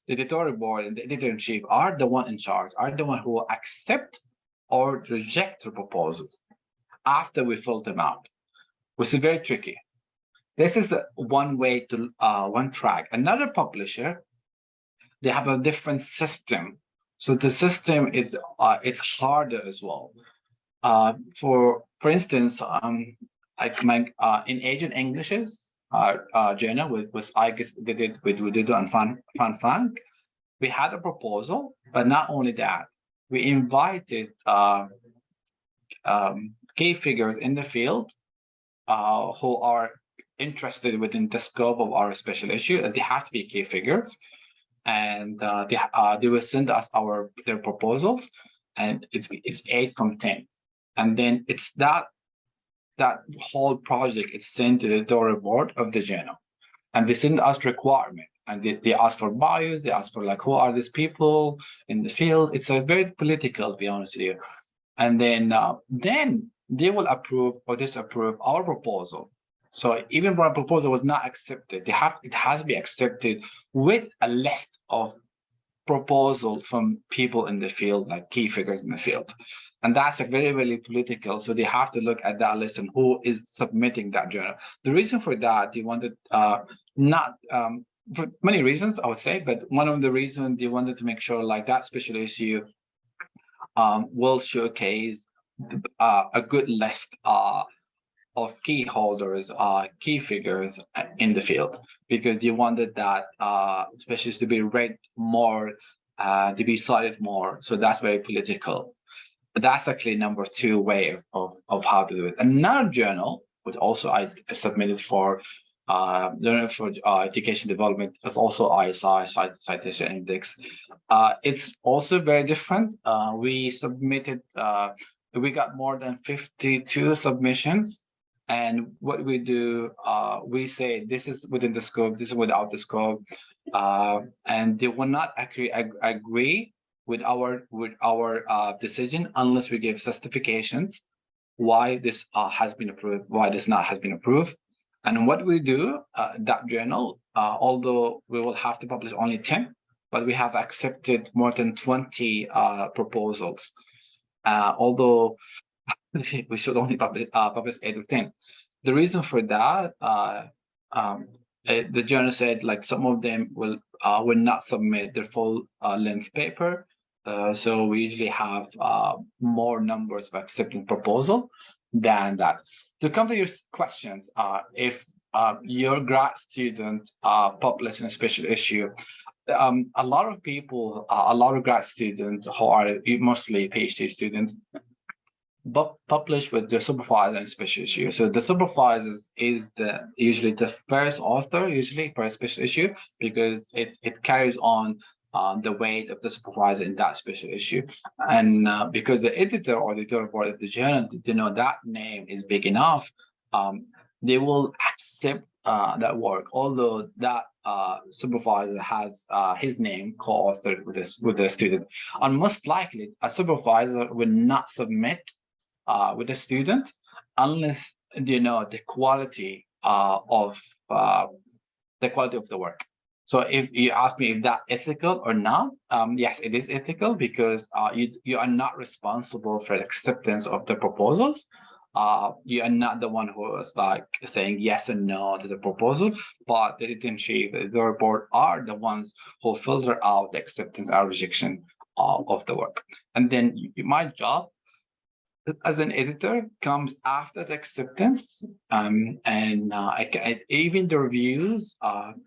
The editorial board and the editor-in-chief are the one in charge, are the one who will accept or reject the proposals after we fill them out, which is very tricky. This is one way to one track. Another publisher, they have a different system. So the system is it's harder as well. For instance, like my in Asian Englishes journal with I guess they did with Wududu and Fan, we had a proposal, but not only that, we invited key figures in the field who are interested within the scope of our special issue, and they have to be key figures, and they will send us their proposals, and it's 8 from 10, and then it's that whole project is sent to the editorial board of the journal, and they send us requirement, and they ask for bios, they ask for like who are these people in the field. It's a very political, to be honest with you, and then they will approve or disapprove our proposal. So even when a proposal was not accepted, it has to be accepted with a list of proposals from people in the field, like key figures in the field. And that's a very, very political. So they have to look at that list and who is submitting that journal. The reason for that, they wanted not for many reasons, I would say, but one of the reasons they wanted to make sure like that special issue will showcase a good list of key holders, key figures in the field, because they wanted that specialists to be read more, to be cited more. So that's very political. But that's actually number two way of how to do it. Another journal, which also I submitted for education development, is also ISI, Citation Index. It's also very different. We submitted, we got more than 52 submissions. And what we do, we say this is within the scope, this is without the scope, and they will not actually agree with our decision unless we give justifications why this has been approved, why this not has been approved. And what we do, that journal, although we will have to publish only 10, but we have accepted more than 20 proposals. Although we should only publish 8 or 10. The reason for that, the journal said like some of them will not submit their full length paper. So we usually have more numbers of accepting proposal than that. To come to your questions, if your grad student published in a special issue, a lot of people, a lot of grad students who are mostly PhD students, but publish with the supervisor in special issue. So the supervisor is usually the first author, usually for a special issue, because it carries on the weight of the supervisor in that special issue. And because the editor or the editor board of the journal, that name is big enough, they will accept that work, although that supervisor has his name co-authored with the student. And most likely, a supervisor will not submit with the student unless the quality of the work. So if you ask me if that's ethical or not, yes, it is ethical, because you are not responsible for the acceptance of the proposals. You are not the one who is like saying yes or no to the proposal, but the editor-in-chief, the board are the ones who filter out the acceptance or rejection of the work. And then my job as an editor comes after the acceptance, and even the reviews.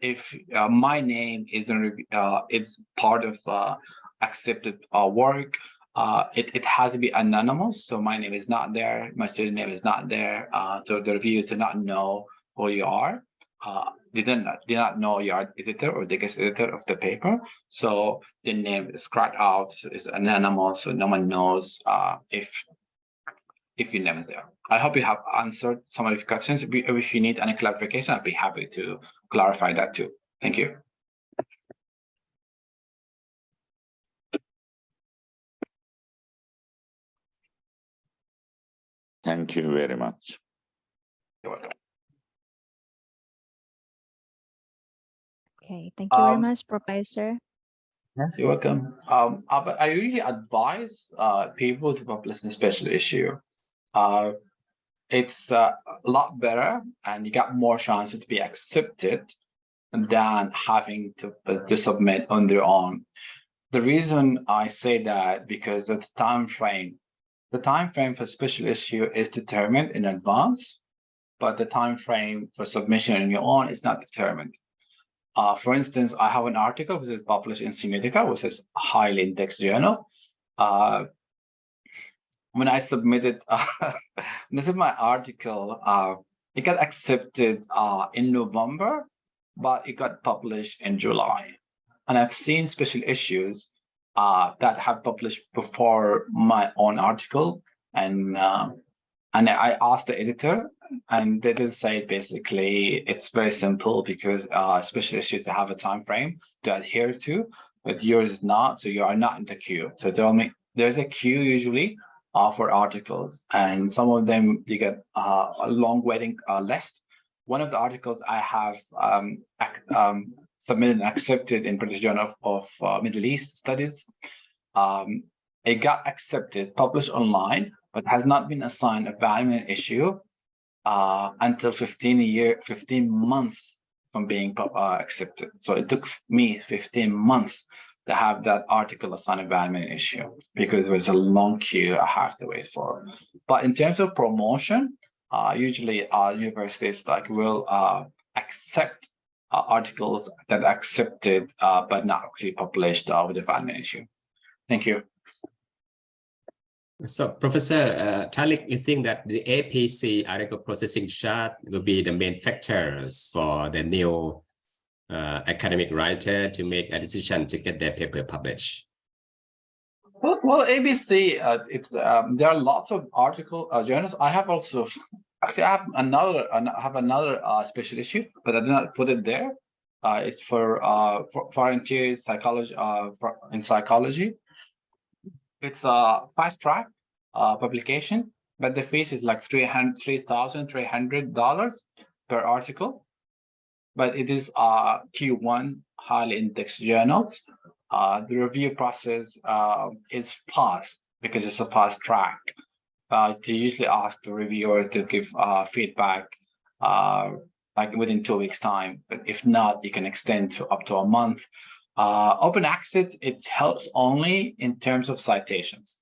If my name is it's part of accepted work, it has to be anonymous. So my name is not there, my student name is not there. So the reviewers do not know who you are. They do not know you are editor or the guest editor of the paper. So the name is scratched out. So it's anonymous, so no one knows if your name is there. I hope you have answered some of your questions. If you need any clarification, I'd be happy to clarify that too. Thank you. Thank you very much. You're welcome. Okay, thank you very much, Professor. Yes, you're welcome. But I really advise people to publish a special issue. It's a lot better, and you got more chances to be accepted than having to submit on their own. The reason I say that, because of the time frame. The time frame for special issue is determined in advance, but the time frame for submission on your own is not determined. For instance, I have an article which is published in Semiotica, which is a highly indexed journal. When I submitted, this is my article, it got accepted in November, but it got published in July. And I've seen special issues that have published before my own article. And I asked the editor, and they did say basically it's very simple, because special issues to have a time frame to adhere to, but yours is not, so you are not in the queue. So there's a queue usually for articles, and some of them you get a long waiting list. One of the articles I have submitted and accepted in British Journal of Middle East Studies, it got accepted, published online, but has not been assigned a volume issue until 15 months from being accepted. So it took me 15 months to have that article assigned evaluation issue because there's a long queue I have to wait for. But in terms of promotion, usually universities like will accept articles that are accepted but not actually published with the evaluation issue. Thank you. So, Professor Tariq, you think that the APC article processing chart will be the main factors for the new academic writer to make a decision to get their paper published? Well, ABC, there are lots of journals. I have also actually I have another special issue, but I did not put it there. It's for volunteers psychology in psychology. It's a fast track publication, but the fees is like $3,300 per article. But it is Q1 highly indexed journals. The review process is fast because it's a fast track. To usually ask the reviewer to give feedback like within 2 weeks time, but if not, you can extend to up to a month. Open access, it helps only in terms of citations.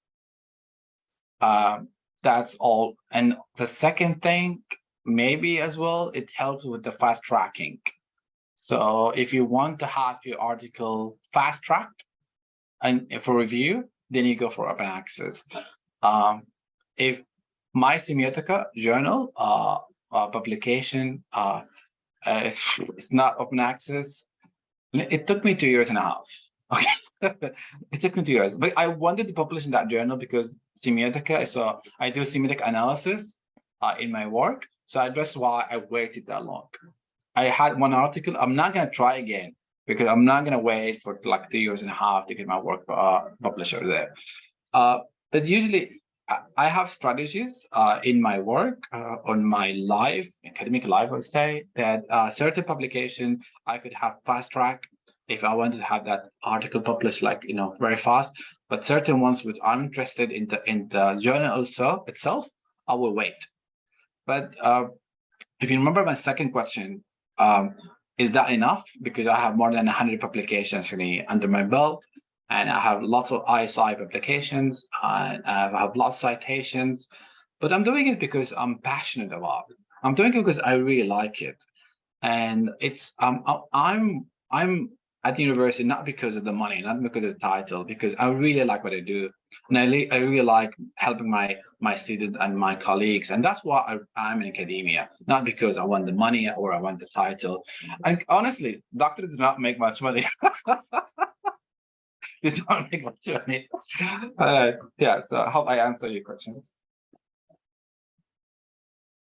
That's all. And the second thing, maybe as well, it helps with the fast tracking. So if you want to have your article fast tracked and for review, then you go for open access. If my semiotica journal publication it's not open access, it took me 2.5 years. Okay, it took me 2 years, but I wanted to publish in that journal because semiotica. So I do semiotic analysis in my work, so that's why I waited that long. I had one article. I'm not gonna try again because I'm not gonna wait for like 2.5 years to get my work published over there. But usually I have strategies in my work on my academic life, I would say, that certain publication I could have fast track if I wanted to have that article published like very fast. But certain ones which I'm interested in the journal itself, I will wait. But if you remember my second question, is that enough? Because I have more than 100 publications under my belt, and I have lots of ISI publications, and I have lots of citations, but I'm doing it because I'm passionate about it. I'm doing it because I really like it. And it's I'm at the university not because of the money, not because of the title, because I really like what I do, and I really like helping my students and my colleagues, and that's why I'm in academia, not because I want the money or I want the title. And honestly, doctors do not make much money. They don't make much money. Yeah, so I hope I answer your questions.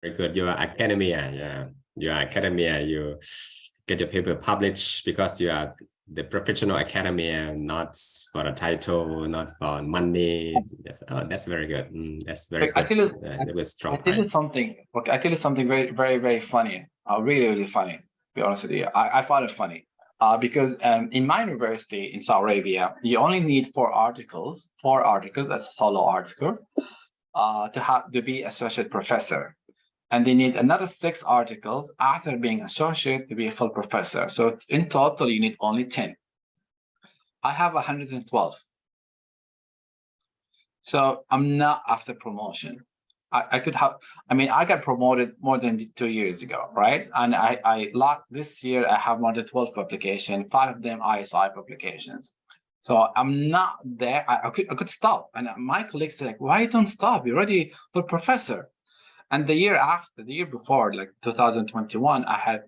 Very good. You are academia, yeah. You are academia. You get your paper published because you are the professional academia, not for a title, not for money. Yes. Oh, that's very good. That's very good. That was strong. I tell you something. Okay, I tell you something very, very, very funny. Really, really funny. To be honest with you, I found it funny. Because in my university in Saudi Arabia, you only need 4 articles. 4 articles, that's a solo article, to be associate professor. And they need another 6 articles after being associate to be a full professor. So in total, you need only 10. I have 112. So I'm not after promotion. I got promoted more than 2 years ago, right? And this year I have more than 12 publications, 5 of them ISI publications. So I'm not there. I could stop. And my colleagues say, like, why don't stop? You're already full professor. And the year before, like 2021, I had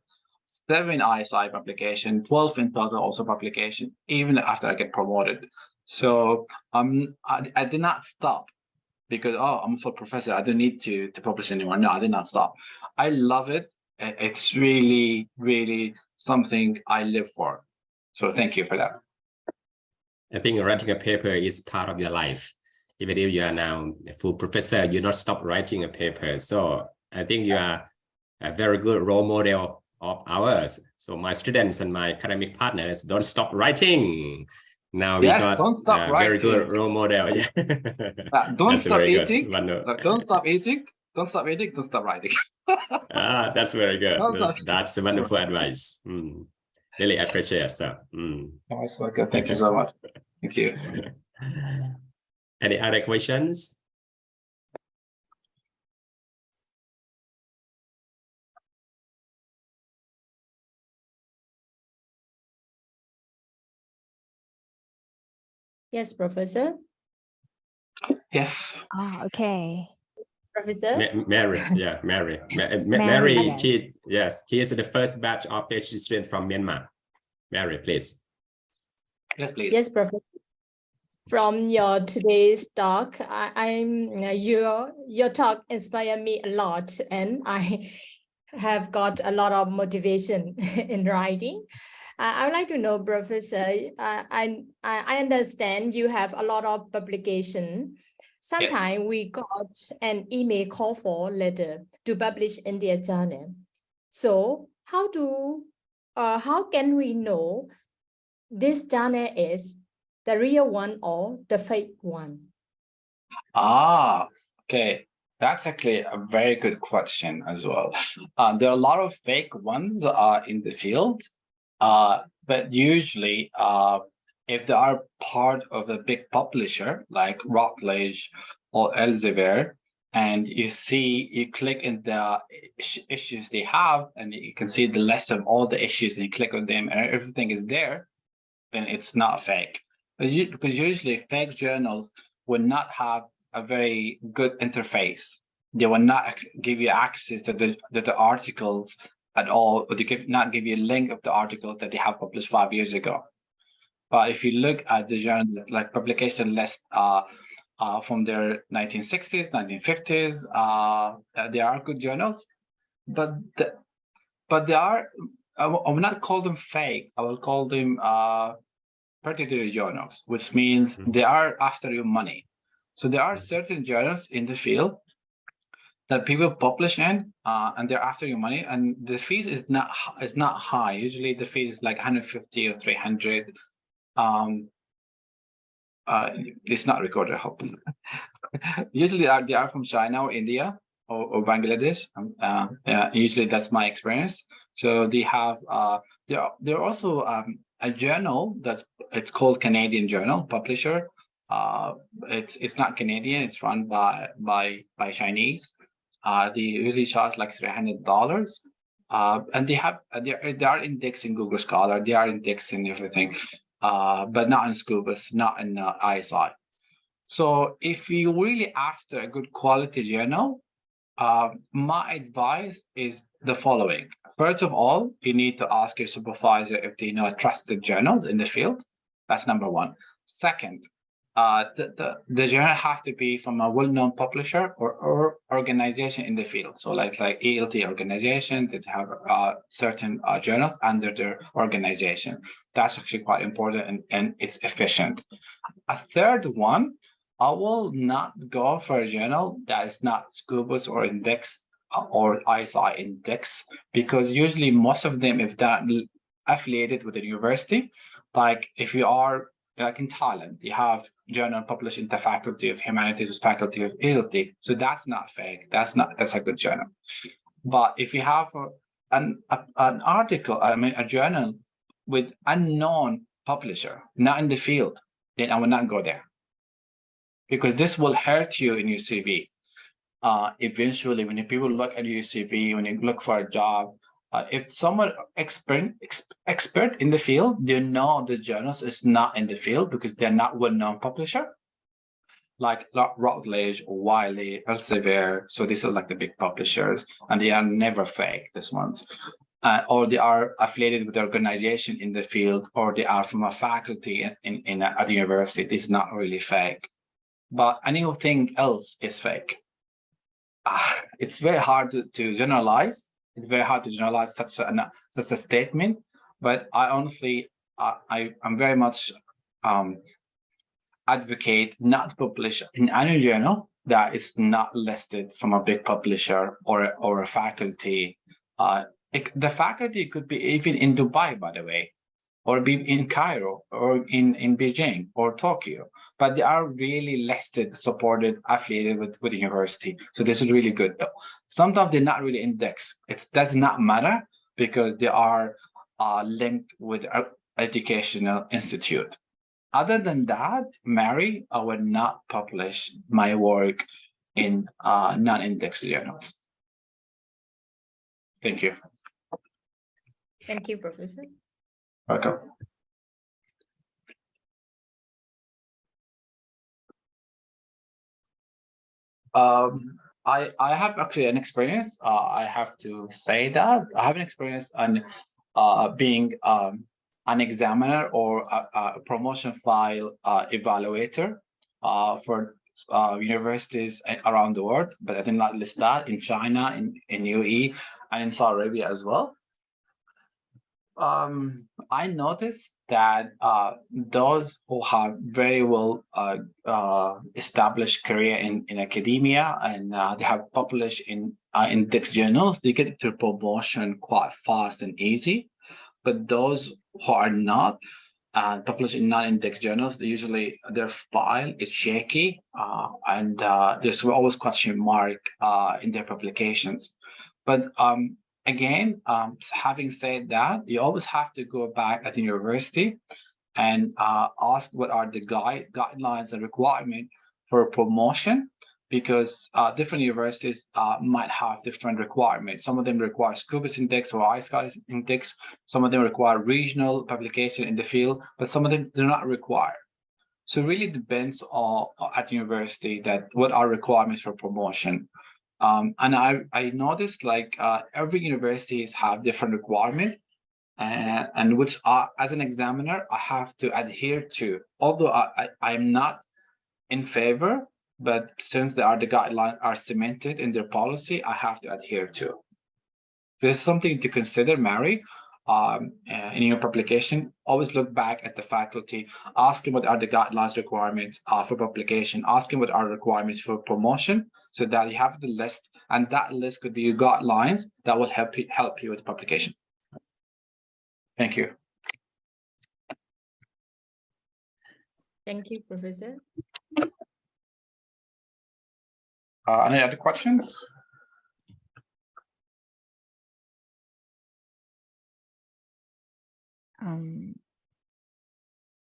7 ISI publications, 12 in total also publication, even after I get promoted. So I did not stop because, I'm a full professor, I don't need to publish anymore. No, I did not stop. I love it. It's really, really something I live for. So thank you for that. I think writing a paper is part of your life. Even if you are now a full professor, you not stop writing a paper. So I think you are a very good role model of ours. So my students and my academic partners don't stop writing. Now we got a very good role model. Yeah. Don't stop eating. Don't stop eating. Don't stop eating. Don't stop writing. That's very good. Also, That's wonderful advice. Really appreciate, sir. also good. Thank you so much. Thank you. Any other questions? Yes, Professor. Yes. Oh, okay. Professor. Mary, yeah, Mary. Mary, Mary, yes. she is the first batch of PhD student from Myanmar. Mary, please. Yes, please. Yes, Professor. From your today's talk, your talk inspired me a lot, and I have got a lot of motivation in writing. I would like to know, Professor, I understand you have a lot of publication. Sometimes we got an email call for letter to publish in their journal. So how can we know this journal is the real one or the fake one? Okay. That's actually a very good question as well. There are a lot of fake ones in the field, but usually if they are part of a big publisher like Routledge or Elsevier, and you click in the issues they have, and you can see the list of all the issues, and you click on them, and everything is there, then it's not fake. Because usually fake journals will not have a very good interface. They will not give you access to the articles at all, or they not give you a link of the articles that they have published 5 years ago. But if you look at the journals, like publication list from their 1960s, 1950s, they are good journals, but they are, I will not call them fake. I will call them predatory journals, which means they are after your money. So there are certain journals in the field that people publish in, and they're after your money, and the fees is not high. Usually the fee is like 150 or 300. It's not recorded, hopefully. Usually they are from China or India or Bangladesh. Usually that's my experience. So they have they're also a journal it's called Canadian Journal Publisher. It's not Canadian. It's run by Chinese. They really charge like $300, and they are indexed in Google Scholar. They are indexed in everything, but not in Scopus, not in ISI. So if you really after a good quality journal, my advice is the following. First of all, you need to ask your supervisor if they know trusted journals in the field. That's number one. Second, the journal have to be from a well-known publisher or organization in the field. So like ELT organization that have certain journals under their organization. That's actually quite important, and it's efficient. A third one, I will not go for a journal that is not Scopus or indexed or ISI index, because usually most of them, if they're affiliated with the university, like if you are like in Thailand, you have journal published in the Faculty of Humanities, Faculty of ELT. So that's not fake. That's a good journal. But if you have an article, a journal with unknown publisher, not in the field, then I will not go there, because this will hurt you in your CV. Eventually, when people look at your CV, when you look for a job, if someone expert in the field, you know the journals is not in the field because they're not well-known publisher, like Routledge or Wiley, Elsevier. So these are like the big publishers, and they are never fake, these ones. Or they are affiliated with the organization in the field, or they are from a faculty at the university. It's not really fake. But anything else is fake. It's very hard to generalize. It's very hard to generalize such a statement. But I honestly, I'm very much advocate not to publish in any journal that is not listed from a big publisher or a faculty. The faculty could be even in Dubai, by the way, or be in Cairo, or in Beijing or Tokyo. but they are really listed, supported, affiliated with the university. So this is really good. Sometimes they're not really indexed. It does not matter because they are linked with an educational institute. Other than that, Mary, I would not publish my work in non-indexed journals. Thank you. Thank you, Professor. Welcome. I have actually an experience. I have to say that I have an experience on being an examiner or a promotion file evaluator for universities around the world, but I did not list that in China, in UAE, and in Saudi Arabia as well. I noticed that those who have very well established career in academia and they have published in index journals, they get to promotion quite fast and easy. But those who are not published in non-index journals, they usually their file is shaky and there's always question mark in their publications. But again, having said that, you always have to go back at the university and ask what are the guidelines and requirements for promotion, because different universities might have different requirements. Some of them require Scopus Index or iSky Index. Some of them require regional publication in the field, but some of them do not require. So it really depends on at university that what are requirements for promotion. And I noticed like every universities have different requirements, and which as an examiner I have to adhere to. Although I'm not in favor, but since the guidelines are cemented in their policy, I have to adhere to. There's something to consider, Mary. In your publication, always look back at the faculty, ask them what are the guidelines requirements for publication, ask them what are requirements for promotion, so that you have the list, and that list could be your guidelines that will help you with publication. Thank you. Thank you, Professor. Any other questions?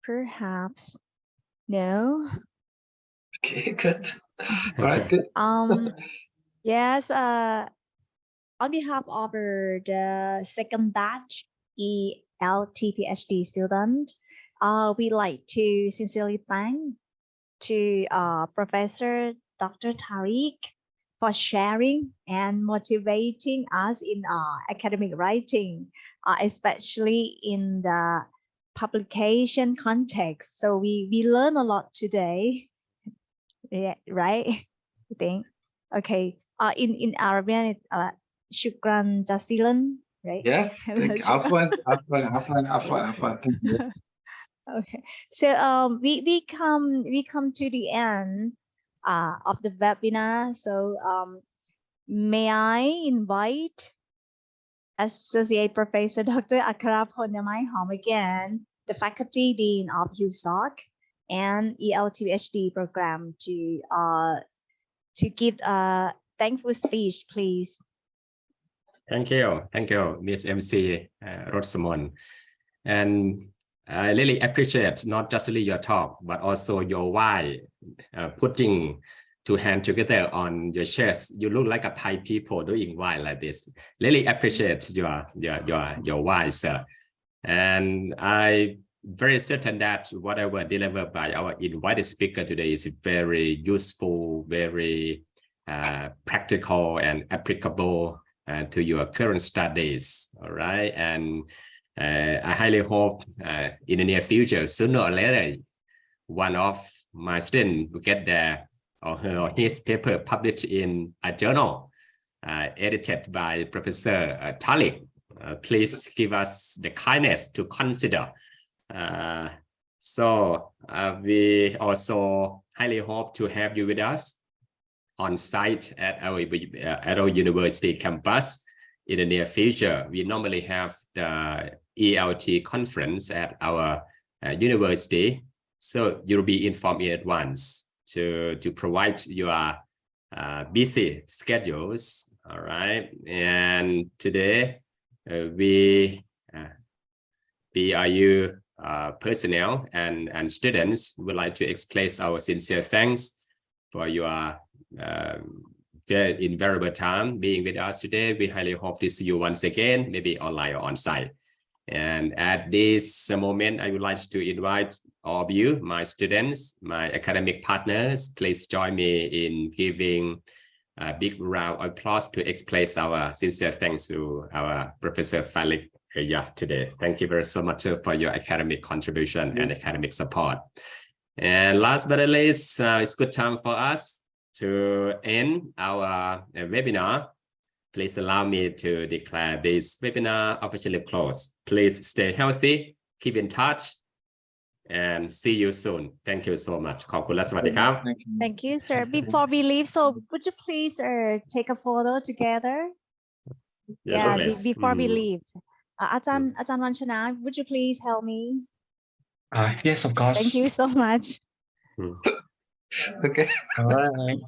Perhaps no. Okay, good. All right, good. Yes, on behalf of the second batch ELT Ph.D. student, we'd like to sincerely thank to Professor Dr. Tariq for sharing and motivating us in academic writing, especially in the publication context. So we learn a lot today. Yeah, right? I think. Okay. In Arabian, it's Shukran Jazilan, right? Yes. Afwan. Okay. So we come to the end of the webinar. So may I invite Associate Professor Dr. Akara Ponamai Hom again, the Faculty Dean of HUSOC and ELT Ph.D. program to give a thankful speech, please. Thank you, Miss MC Rosamond. And I really appreciate not just your talk, but also your why, putting two hands together on your chest. You look like a Thai people doing why like this. Really appreciate your why, sir. And I very certain that whatever delivered by our invited speaker today is very useful, very practical and applicable to your current studies. All right, and I highly hope in the near future, sooner or later, one of my students will get their or her or his paper published in a journal edited by Professor Tariq. Please give us the kindness to consider. So we also highly hope to have you with us on site at our university campus in the near future. We normally have the ELT conference at our university so you'll be informed in advance to provide your busy schedules. All right, and today we BRU personnel and students would like to express our sincere thanks for your very invaluable time being with us today. We highly hope to see you once again, maybe online or on site. And at this moment, I would like to invite all of you, my students, my academic partners, please join me in giving a big round of applause to express our sincere thanks to our Professor Tariq Elyas today. Thank you very so much for your academic contribution and academic support. And last but not least, it's good time for us to end our webinar. Please allow me to declare this webinar officially closed. Please stay healthy, keep in touch, and see you soon. Thank you so much. ขอบคุณและสวัสดีครับ Thank you, sir. Before we leave, so would you please take a photo together? Yes, Yeah, please. before we leave. อาจารย์วัญชนา would you please help me? Yes, of course. Thank you so much. Okay. All right.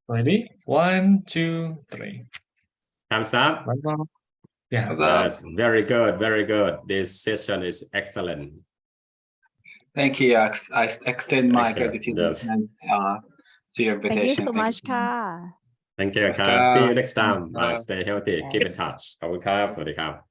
Ready? 1, 2, 3. Thumbs up. Yeah. Yes, very good, very good. This session is excellent. Thank you. I extend my Thank you. gratitude Yes. and, to your Thank you invitation. so much ค่ะ Thank you ครับ See you next time. Stay healthy. Keep in touch. ขอบคุณครับ สวัสดีครับ